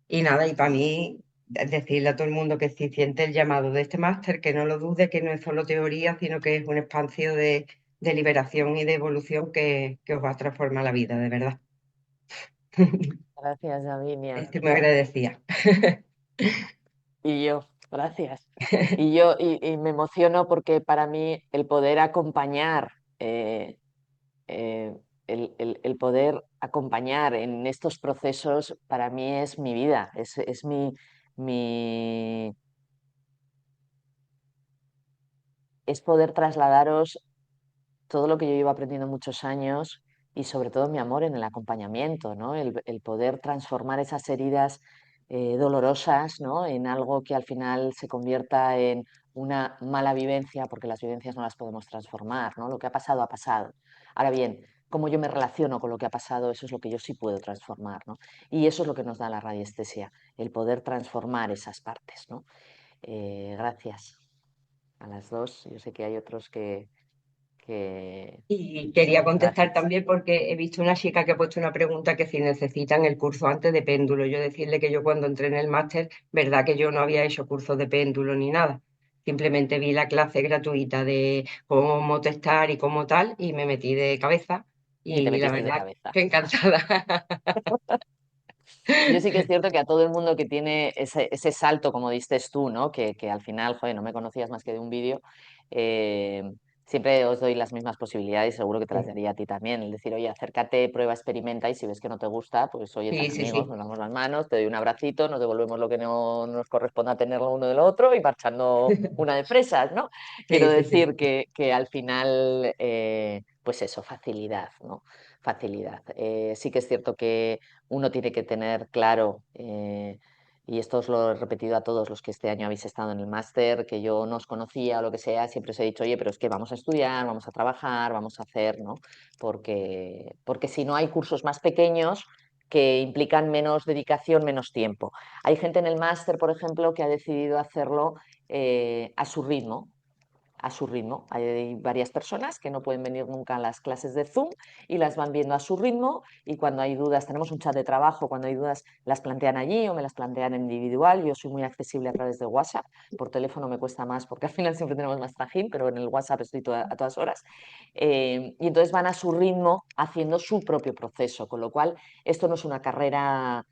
Speaker 5: Y nada, y para mí, decirle a todo el mundo que si siente el llamado de este máster, que no lo dude, que no es solo teoría, sino que es un espacio de liberación y de evolución que os va a transformar la vida, de verdad.
Speaker 1: Gracias, Davinia.
Speaker 5: Estoy muy agradecida.
Speaker 1: Y yo, gracias. Y me emociono porque para mí el poder acompañar, eh, el poder acompañar en estos procesos, para mí es mi vida, es mi, es poder trasladaros todo lo que yo llevo aprendiendo muchos años y sobre todo mi amor en el acompañamiento, ¿no? El poder transformar esas heridas dolorosas, ¿no? En algo que al final se convierta en una mala vivencia, porque las vivencias no las podemos transformar, ¿no? Lo que ha pasado ha pasado. Ahora bien, cómo yo me relaciono con lo que ha pasado, eso es lo que yo sí puedo transformar, ¿no? Y eso es lo que nos da la radiestesia, el poder transformar esas partes, ¿no? Gracias a las dos. Yo sé que hay otros que
Speaker 5: Y quería contestar
Speaker 1: gracias.
Speaker 5: también porque he visto una chica que ha puesto una pregunta que si necesitan el curso antes de péndulo. Yo decirle que yo cuando entré en el máster, verdad que yo no había hecho cursos de péndulo ni nada. Simplemente vi la clase gratuita de cómo testar y cómo tal y me metí de cabeza
Speaker 1: Y te
Speaker 5: y la
Speaker 1: metiste de
Speaker 5: verdad
Speaker 1: cabeza.
Speaker 5: que encantada.
Speaker 1: Yo sí que es cierto que a todo el mundo que tiene ese salto, como diste tú, ¿no? Que al final, joder, no me conocías más que de un vídeo, eh, siempre os doy las mismas posibilidades, seguro que te las daría a ti también. El decir, oye, acércate, prueba, experimenta y si ves que no te gusta, pues oye, tan
Speaker 5: Sí, sí,
Speaker 1: amigos,
Speaker 5: sí.
Speaker 1: nos damos las manos, te doy un abracito, nos devolvemos lo que no nos corresponda tenerlo uno del otro y marchando una de fresas, ¿no? Quiero
Speaker 5: Sí, sí, sí.
Speaker 1: decir que al final, pues eso, facilidad, ¿no? Facilidad. Sí que es cierto que uno tiene que tener claro y esto os lo he repetido a todos los que este año habéis estado en el máster, que yo no os conocía o lo que sea, siempre os he dicho, oye, pero es que vamos a estudiar, vamos a trabajar, vamos a hacer, ¿no? Porque si no hay cursos más pequeños que implican menos dedicación, menos tiempo. Hay gente en el máster, por ejemplo, que ha decidido hacerlo a su ritmo, a su ritmo. Hay varias personas que no pueden venir nunca a las clases de Zoom y las van viendo a su ritmo, y cuando hay dudas, tenemos un chat de trabajo, cuando hay dudas las plantean allí o me las plantean en individual. Yo soy muy accesible a través de WhatsApp, por teléfono me cuesta más porque al final siempre tenemos más trajín, pero en el WhatsApp estoy a todas horas. Y entonces van a su ritmo haciendo su propio proceso, con lo cual esto no es una carrera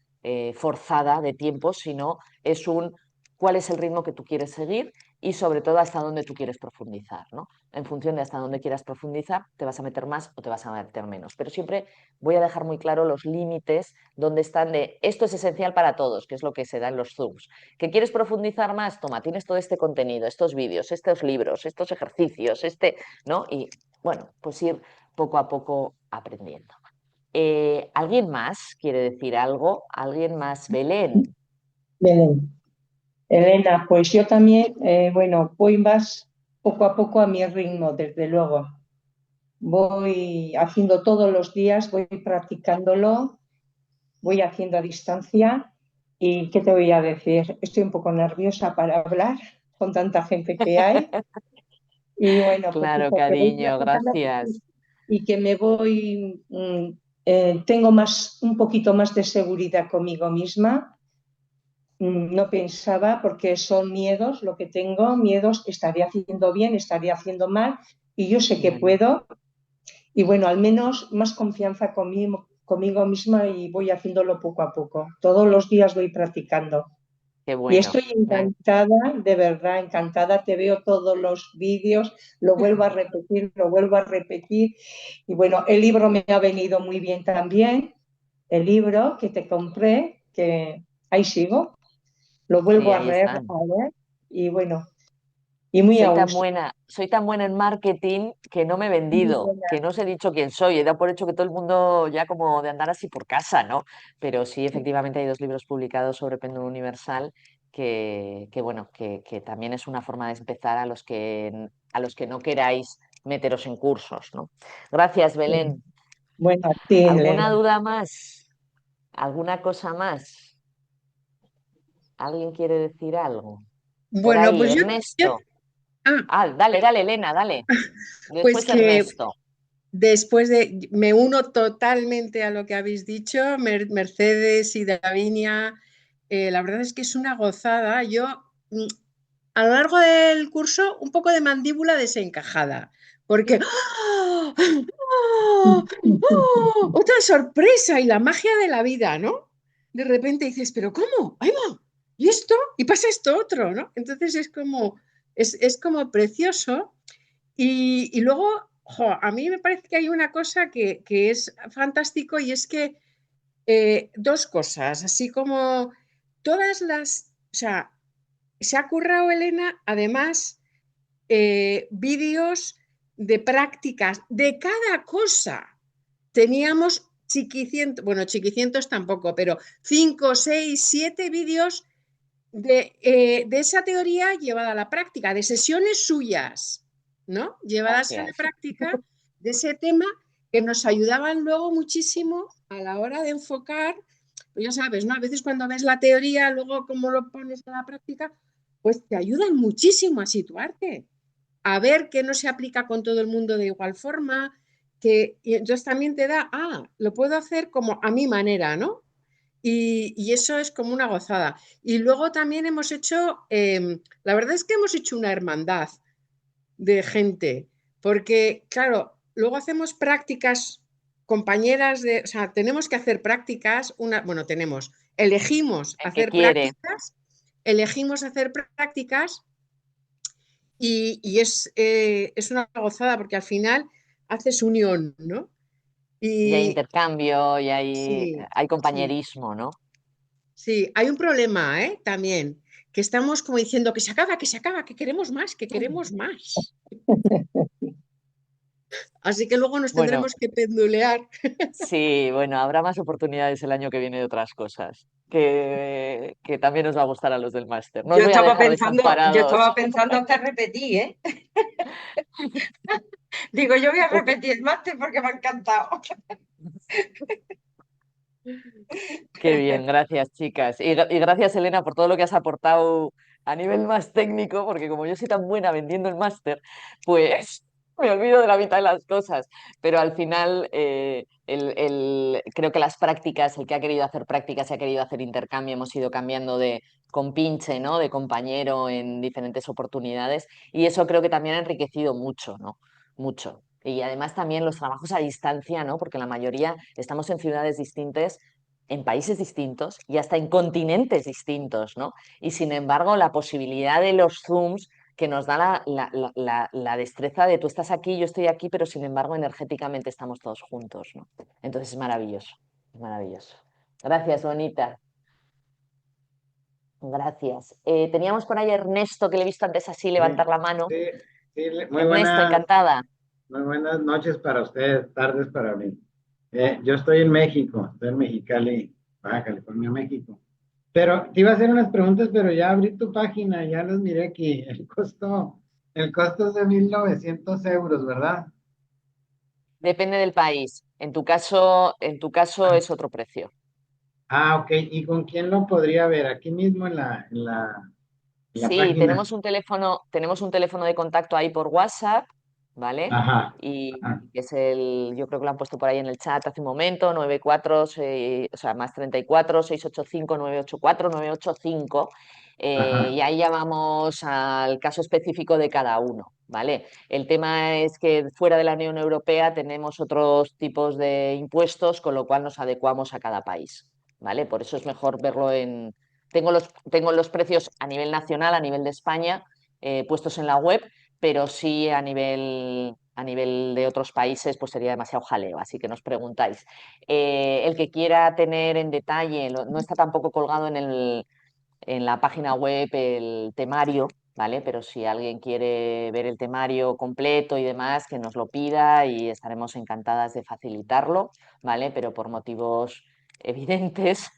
Speaker 1: forzada de tiempo, sino es un cuál es el ritmo que tú quieres seguir y sobre todo hasta dónde tú quieres profundizar, ¿no? En función de hasta dónde quieras profundizar, te vas a meter más o te vas a meter menos. Pero siempre voy a dejar muy claro los límites donde están de esto es esencial para todos, que es lo que se da en los Zooms. ¿Que quieres profundizar más? Toma, tienes todo este contenido, estos vídeos, estos libros, estos ejercicios, ¿no? Y bueno, pues ir poco a poco aprendiendo. ¿Alguien más quiere decir algo? ¿Alguien más? Belén.
Speaker 6: Belén. Elena, pues yo también, bueno, voy más poco a poco a mi ritmo, desde luego. Voy haciendo todos los días, voy practicándolo, voy haciendo a distancia. ¿Y qué te voy a decir? Estoy un poco nerviosa para hablar con tanta gente que hay. Y bueno, pues
Speaker 1: Claro,
Speaker 6: eso, que voy
Speaker 1: cariño,
Speaker 6: practicando
Speaker 1: gracias.
Speaker 6: y que me voy, tengo un poquito más de seguridad conmigo misma. No pensaba, porque son miedos lo que tengo, miedos, estaría haciendo bien, estaría haciendo mal, y yo sé que
Speaker 1: Bueno,
Speaker 6: puedo, y bueno, al menos más confianza conmigo misma, y voy haciéndolo poco a poco. Todos los días voy practicando.
Speaker 1: qué
Speaker 6: Y
Speaker 1: bueno.
Speaker 6: estoy encantada, de verdad, encantada, te veo todos los vídeos, lo vuelvo a repetir. Y bueno, el libro me ha venido muy bien también, el libro que te compré, que ahí sigo, lo
Speaker 1: Sí,
Speaker 6: vuelvo
Speaker 1: ahí
Speaker 6: a
Speaker 1: están.
Speaker 6: leer y bueno, y muy a gusto.
Speaker 1: Soy tan buena en marketing que no me he
Speaker 6: Muy
Speaker 1: vendido,
Speaker 6: buena.
Speaker 1: que no os he dicho quién soy. He dado por hecho que todo el mundo ya como de andar así por casa, ¿no? Pero sí, efectivamente hay 2 libros publicados sobre péndulo universal bueno, que también es una forma de empezar a los que no queráis meteros en cursos, ¿no? Gracias,
Speaker 6: Sí.
Speaker 1: Belén.
Speaker 6: Bueno, a ti,
Speaker 1: ¿Alguna
Speaker 6: Elena.
Speaker 1: duda más? ¿Alguna cosa más? ¿Alguien quiere decir algo? Por
Speaker 7: Bueno,
Speaker 1: ahí,
Speaker 7: pues yo,
Speaker 1: Ernesto.
Speaker 7: ah,
Speaker 1: Ah, dale, dale, Elena, dale.
Speaker 7: pues
Speaker 1: Después
Speaker 7: que
Speaker 1: Ernesto.
Speaker 7: me uno totalmente a lo que habéis dicho, Mercedes y Davinia. La verdad es que es una gozada. Yo, mm, a lo largo del curso, un poco de mandíbula desencajada, porque ¡ah! ¡Ah! ¡Ah! Otra sorpresa y la magia de la vida, ¿no? De repente dices, pero ¿cómo? Ahí va. ¿Y esto? Y pasa esto otro, ¿no? Entonces es como precioso. Y luego, jo, a mí me parece que hay una cosa que es fantástico, y es que dos cosas, así como o sea, se ha currado Elena, además, vídeos de prácticas de cada cosa. Teníamos chiquicientos, bueno, chiquicientos tampoco, pero 5, 6, 7 vídeos de esa teoría llevada a la práctica, de sesiones suyas, ¿no? Llevadas a la
Speaker 1: Gracias.
Speaker 7: práctica de ese tema, que nos ayudaban luego muchísimo a la hora de enfocar. Pues ya sabes, ¿no? A veces cuando ves la teoría, luego cómo lo pones a la práctica, pues te ayudan muchísimo a situarte, a ver que no se aplica con todo el mundo de igual forma, y entonces también te da, lo puedo hacer como a mi manera, ¿no? Y eso es como una gozada. Y luego también hemos hecho, la verdad es que hemos hecho una hermandad de gente, porque claro, luego hacemos prácticas, compañeras o sea, tenemos que hacer prácticas, bueno,
Speaker 1: El que quiere.
Speaker 7: elegimos hacer prácticas, es una gozada, porque al final haces unión, ¿no?
Speaker 1: Y hay
Speaker 7: Y
Speaker 1: intercambio y
Speaker 7: sí,
Speaker 1: hay
Speaker 7: sí.
Speaker 1: compañerismo, ¿no?
Speaker 7: Sí, hay un problema, también, que estamos como diciendo que se acaba, que queremos más, que queremos más. Así que luego nos
Speaker 1: Bueno,
Speaker 7: tendremos que pendulear.
Speaker 1: sí, bueno, habrá más oportunidades el año que viene de otras cosas. que también os va a gustar a los del máster. No os
Speaker 5: Yo
Speaker 1: voy a
Speaker 5: estaba
Speaker 1: dejar
Speaker 5: pensando, yo
Speaker 1: desamparados.
Speaker 5: estaba pensando hasta repetir, ¿eh? Digo, yo voy a repetir el máster porque me ha encantado.
Speaker 1: Qué bien, gracias, chicas. Y gracias, Elena, por todo lo que has aportado a nivel más técnico, porque como yo soy tan buena vendiendo el máster, pues me olvido de la mitad de las cosas. Pero al final, creo que las prácticas, el que ha querido hacer prácticas y ha querido hacer intercambio, hemos ido cambiando de compinche, ¿no? De compañero en diferentes oportunidades. Y eso creo que también ha enriquecido mucho, ¿no? Mucho. Y además también los trabajos a distancia, ¿no? Porque la mayoría estamos en ciudades distintas, en países distintos y hasta en continentes distintos, ¿no? Y sin embargo, la posibilidad de los Zooms que nos da la destreza de tú estás aquí, yo estoy aquí, pero sin embargo energéticamente estamos todos juntos, ¿no? Entonces es maravilloso, es maravilloso. Gracias, bonita. Gracias. Teníamos por ahí a Ernesto, que le he visto antes así
Speaker 8: Sí,
Speaker 1: levantar la mano.
Speaker 8: sí, sí,
Speaker 1: Ernesto, encantada.
Speaker 8: muy buenas noches para ustedes, tardes para mí. Yo estoy en México, estoy en Mexicali, Baja California, México. Pero te iba a hacer unas preguntas, pero ya abrí tu página, ya las miré aquí. El costo es de 1.900 euros, ¿verdad?
Speaker 1: Depende del país. En tu caso es otro precio.
Speaker 8: Ok. ¿Y con quién lo podría ver? Aquí mismo en la
Speaker 1: Sí,
Speaker 8: página.
Speaker 1: tenemos un teléfono de contacto ahí por WhatsApp, ¿vale?
Speaker 8: Ajá,
Speaker 1: Y
Speaker 8: ajá,
Speaker 1: es yo creo que lo han puesto por ahí en el chat hace un momento, 94, o sea, más 34 685 984 985.
Speaker 8: ajá.
Speaker 1: Y ahí ya vamos al caso específico de cada uno, ¿vale? El tema es que fuera de la Unión Europea tenemos otros tipos de impuestos, con lo cual nos adecuamos a cada país, ¿vale? Por eso es mejor verlo en... Tengo los precios a nivel nacional, a nivel de España, puestos en la web, pero sí a nivel de otros países, pues sería demasiado jaleo, así que nos preguntáis. El que quiera tener en detalle, no está tampoco colgado en la página web el temario, ¿vale? Pero si alguien quiere ver el temario completo y demás, que nos lo pida y estaremos encantadas de facilitarlo, ¿vale? Pero por motivos evidentes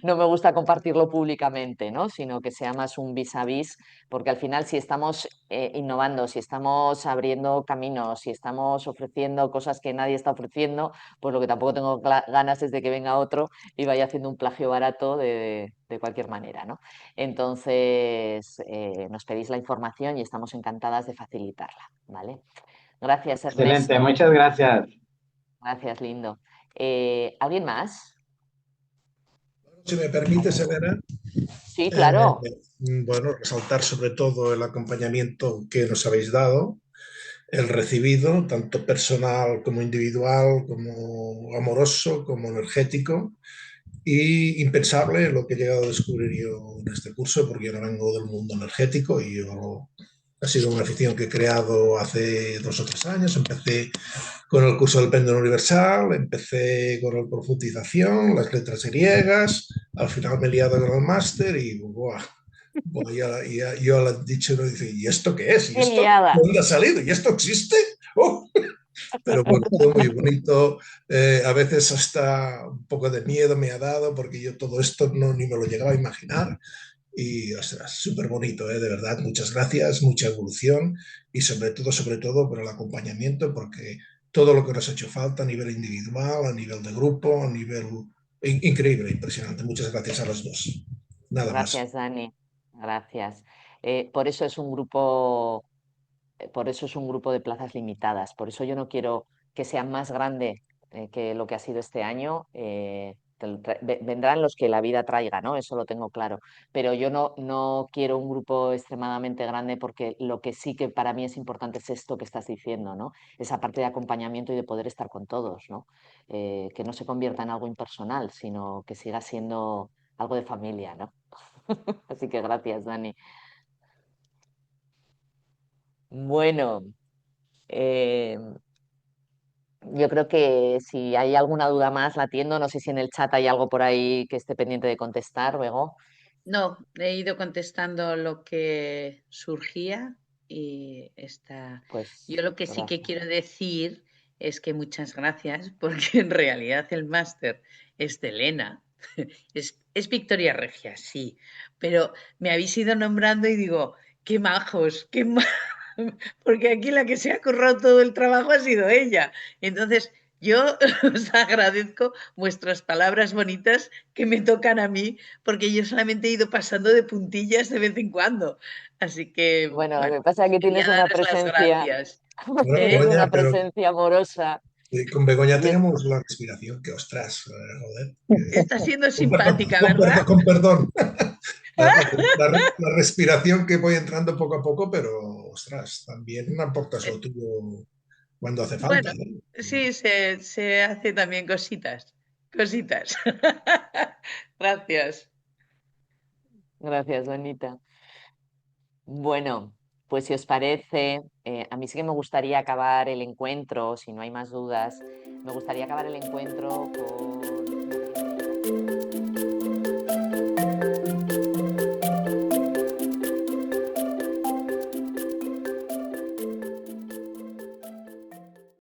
Speaker 1: no me gusta compartirlo públicamente, ¿no? Sino que sea más un vis a vis, porque al final si estamos innovando, si estamos abriendo caminos, si estamos ofreciendo cosas que nadie está ofreciendo, pues lo que tampoco tengo ganas es de que venga otro y vaya haciendo un plagio barato de cualquier manera, ¿no? Entonces, nos pedís la información y estamos encantadas de facilitarla, ¿vale? Gracias,
Speaker 8: Excelente,
Speaker 1: Ernesto.
Speaker 8: muchas gracias.
Speaker 1: Gracias, lindo. ¿Alguien más?
Speaker 9: Si me permites,
Speaker 1: ¿Algún?
Speaker 9: Elena,
Speaker 1: Sí,
Speaker 9: eh,
Speaker 1: claro.
Speaker 9: bueno, resaltar sobre todo el acompañamiento que nos habéis dado, el recibido, tanto personal como individual, como amoroso, como energético, y impensable lo que he llegado a descubrir yo en este curso, porque yo no vengo del mundo energético y yo ha sido una afición que he creado hace 2 o 3 años. Empecé con el curso del péndulo universal, empecé con la profundización, las letras griegas, al final me he liado con el máster y ¡buah! Bueno, yo lo he dicho, uno dice, ¿y esto qué es? ¿Y
Speaker 1: Qué
Speaker 9: esto de
Speaker 1: liada.
Speaker 9: dónde ha salido? ¿Y esto existe? ¡Oh! Pero bueno, todo muy bonito. A veces hasta un poco de miedo me ha dado porque yo todo esto no ni me lo llegaba a imaginar. Y ostras, súper bonito, de verdad. Muchas gracias, mucha evolución y sobre todo por el acompañamiento, porque todo lo que nos ha hecho falta a nivel individual, a nivel de grupo, a nivel increíble, impresionante. Muchas gracias a los dos. Nada más.
Speaker 1: Gracias, Dani. Gracias. Por eso es un grupo por eso es un grupo de plazas limitadas. Por eso yo no quiero que sea más grande que lo que ha sido este año. Vendrán los que la vida traiga, ¿no? Eso lo tengo claro. Pero yo no quiero un grupo extremadamente grande porque lo que sí que para mí es importante es esto que estás diciendo, ¿no? Esa parte de acompañamiento y de poder estar con todos, ¿no? Que no se convierta en algo impersonal, sino que siga siendo algo de familia, ¿no? Así que gracias, Dani. Bueno, eh, yo creo que si hay alguna duda más la atiendo. No sé si en el chat hay algo por ahí que esté pendiente de contestar luego.
Speaker 4: No, he ido contestando lo que surgía y está.
Speaker 1: Pues
Speaker 4: Yo lo que sí que
Speaker 1: gracias.
Speaker 4: quiero decir es que muchas gracias, porque en realidad el máster es de Elena Es Victoria Regia, sí, pero me habéis ido nombrando y digo, qué majos, porque aquí la que se ha currado todo el trabajo ha sido ella. Entonces, yo os agradezco vuestras palabras bonitas que me tocan a mí, porque yo solamente he ido pasando de puntillas de vez en cuando. Así que,
Speaker 1: Bueno, lo
Speaker 4: bueno,
Speaker 1: que pasa es que
Speaker 4: quería
Speaker 1: tienes una
Speaker 4: daros las
Speaker 1: presencia,
Speaker 4: gracias.
Speaker 9: Bueno,
Speaker 1: tienes
Speaker 4: ¿eh?
Speaker 9: Begoña,
Speaker 1: una
Speaker 9: pero
Speaker 1: presencia amorosa.
Speaker 9: con Begoña
Speaker 1: Y es-
Speaker 9: tenemos la respiración, que ostras, joder.
Speaker 4: Está siendo
Speaker 9: Con perdón,
Speaker 4: simpática, ¿verdad?
Speaker 9: con perdón. La respiración que voy entrando poco a poco, pero ostras, también aportas lo tuyo cuando hace falta,
Speaker 4: Bueno,
Speaker 9: ¿no?
Speaker 4: sí, se hace también cositas, cositas. Gracias.
Speaker 1: Gracias, Bonita. Bueno, pues si os parece, a mí sí que me gustaría acabar el encuentro, si no hay más dudas, me gustaría acabar el encuentro con...